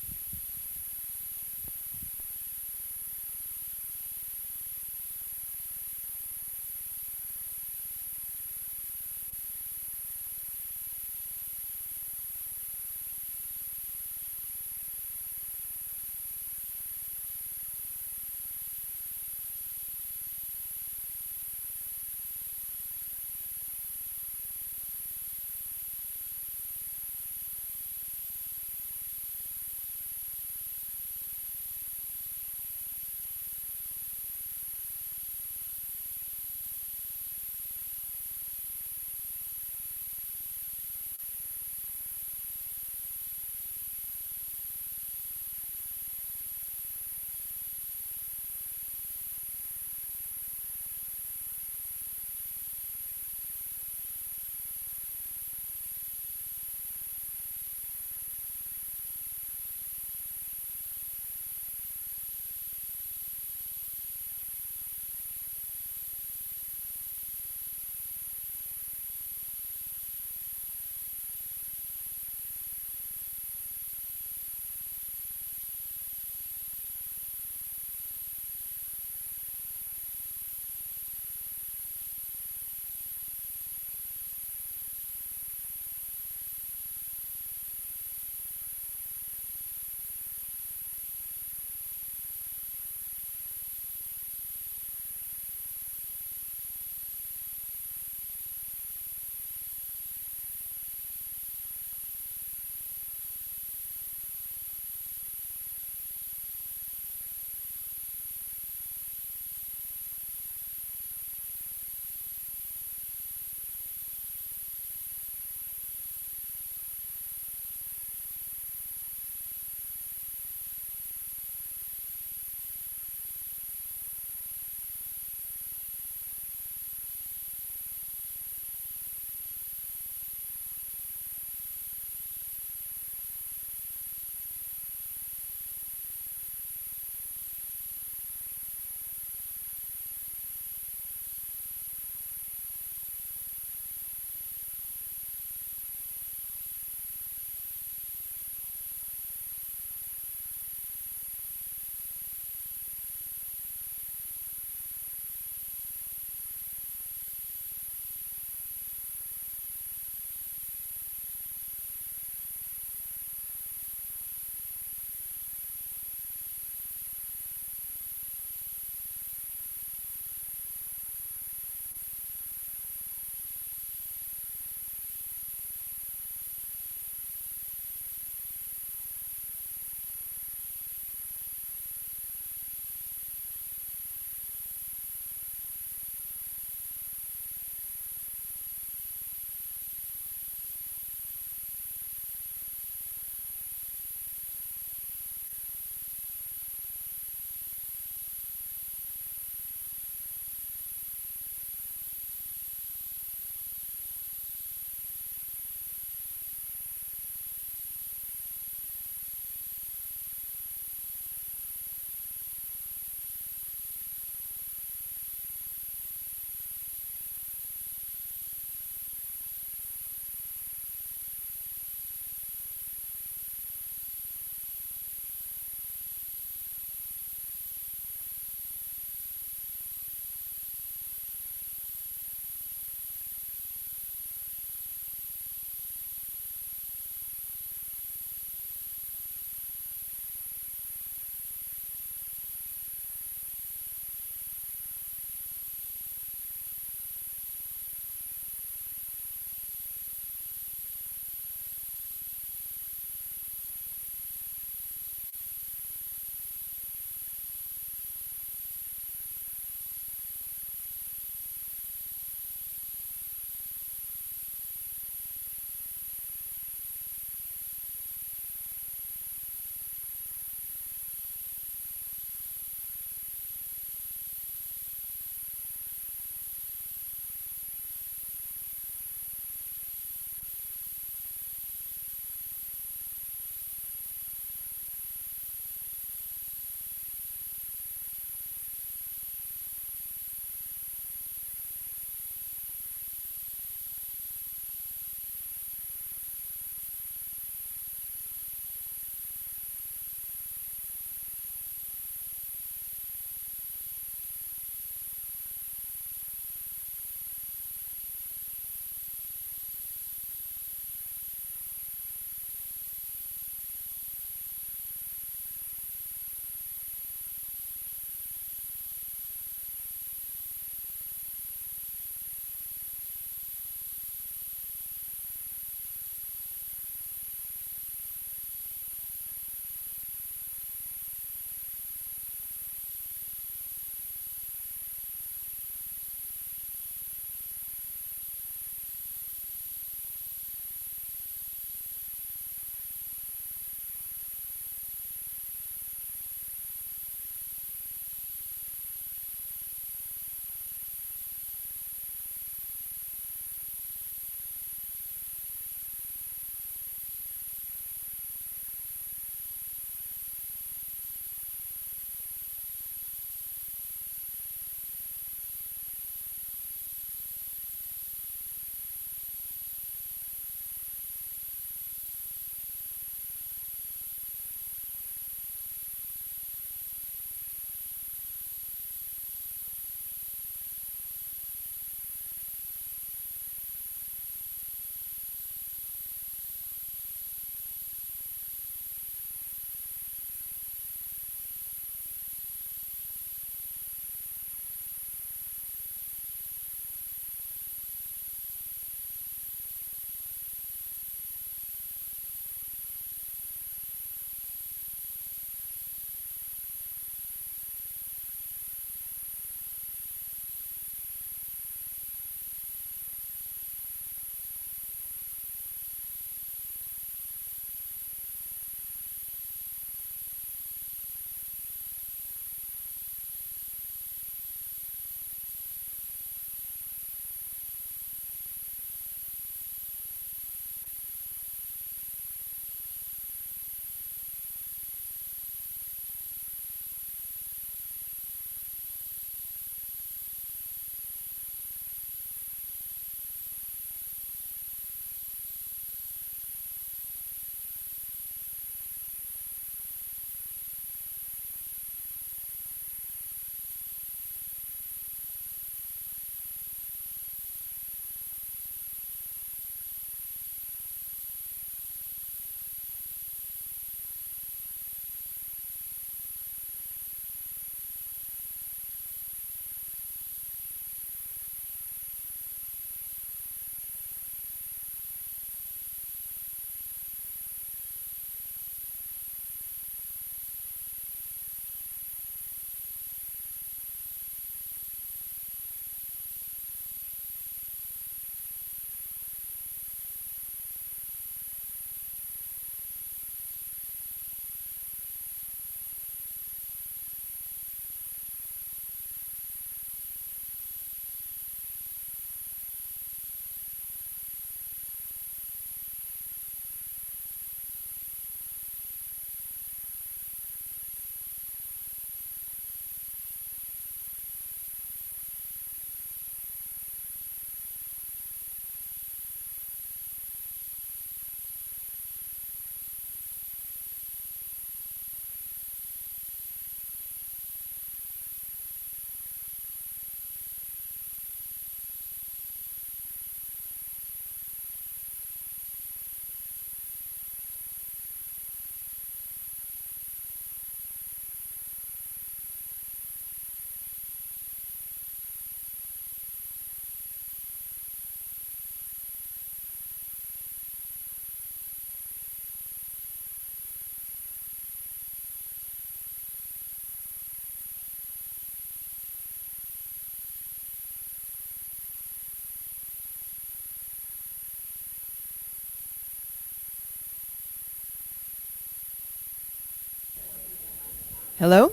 Hello?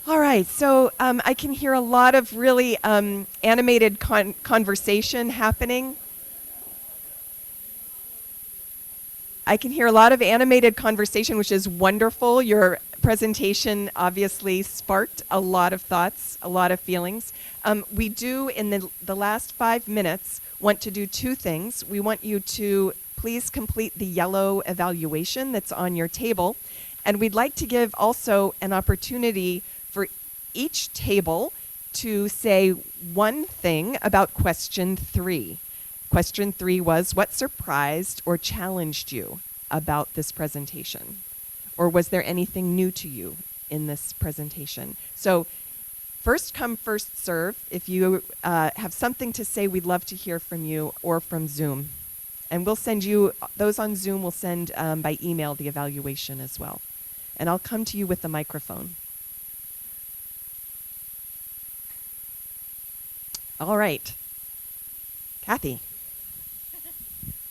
All right, so I can hear a lot of really animated conversation happening. I can hear a lot of animated conversation, which is wonderful. Your presentation obviously sparked a lot of thoughts, a lot of feelings. We do, in the last 5 minutes, want to do two things. We want you to please complete the yellow evaluation that's on your table. And we'd like to give also an opportunity for each table to say one thing about question 3. Question 3 was, what surprised or challenged you about this presentation? Or was there anything new to you in this presentation? So first come, first serve. If you have something to say, we'd love to hear from you or from Zoom. And we'll send you, those on Zoom will send by email the evaluation as well. And I'll come to you with the microphone. All right. Kathy.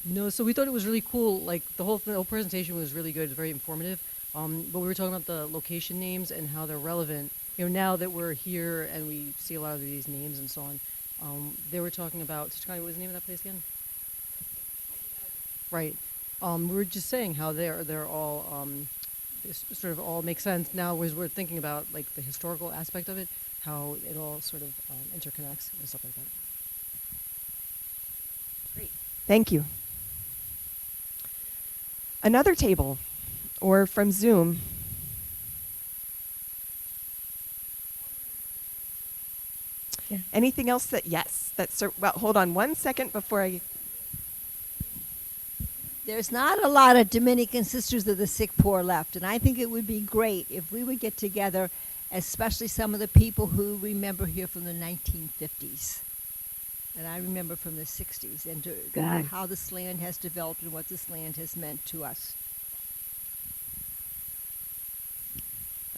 No, so we thought it was really cool. Like the whole presentation was really good, very informative. But we were talking about the location names and how they're relevant. You know, now that we're here and we see a lot of these names and so on, they were talking about. What was the name of that place again? Right. We were just saying how they're all sort of all make sense now as we're thinking about like the historical aspect of it, how it all sort of interconnects and stuff like that. Great. Thank you. Another table, or from Zoom. Yeah. Anything else that, yes, well, hold on 1 second before I, There's not a lot of Dominican Sisters of the Sick Poor left, and I think it would be great if we would get together, especially some of the people who remember here from the 1950s. And I remember from the 60s, and how this land has developed and what this land has meant to us.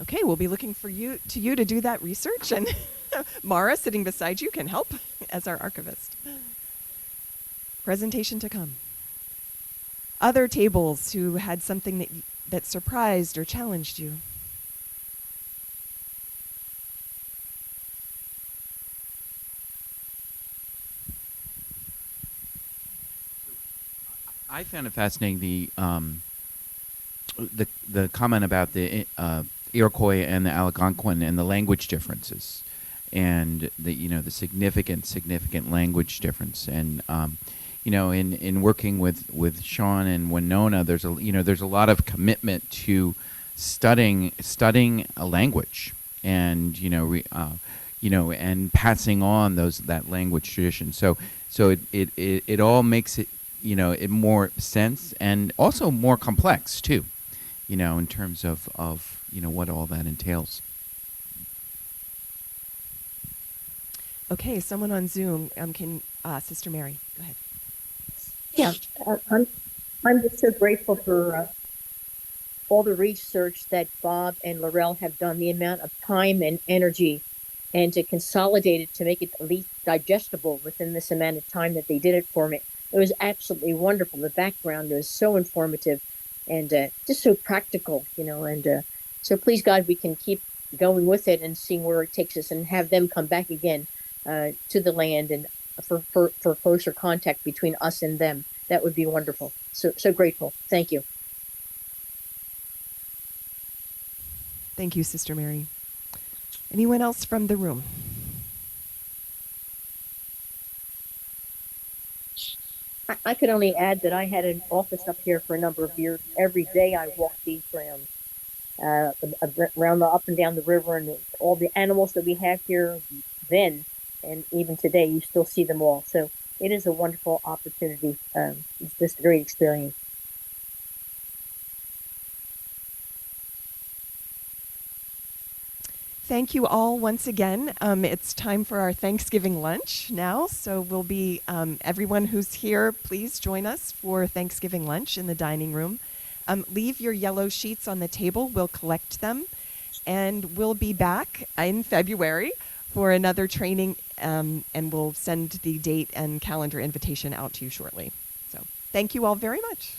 okay, we'll be looking for you to do that research, and Mara, sitting beside you, can help as our archivist. Presentation to come. Other tables who had something that surprised or challenged you. I found it fascinating the comment about the Iroquois and the Algonquin and the language differences, and the significant language difference, and in working with Sean and Winona, there's a lot of commitment to studying a language, and and passing on that language tradition. So it all makes it it more sense, and also more complex too, in terms of what all that entails. Okay, someone on Zoom can Sister Mary, go ahead. Yeah, I'm just so grateful for all the research that Bob and Laurel have done, the amount of time and energy, and to consolidate it to make it at least digestible within this amount of time that they did it for me. It was absolutely wonderful. The background was so informative and just so practical, and so please God, we can keep going with it and seeing where it takes us, and have them come back again to the land, and for closer contact between us and them. That would be wonderful. So grateful. Thank you. Thank you, Sister Mary. Anyone else from the room? I could only add that I had an office up here for a number of years. Every day I walked these grounds, around up and down the river, and all the animals that we have here then, and even today, you still see them all. So it is a wonderful opportunity. It's just a great experience. Thank you all once again. It's time for our Thanksgiving lunch now. So we'll be, everyone who's here, please join us for Thanksgiving lunch in the dining room. Leave your yellow sheets on the table. We'll collect them. And we'll be back in February for another training, and we'll send the date and calendar invitation out to you shortly. So thank you all very much.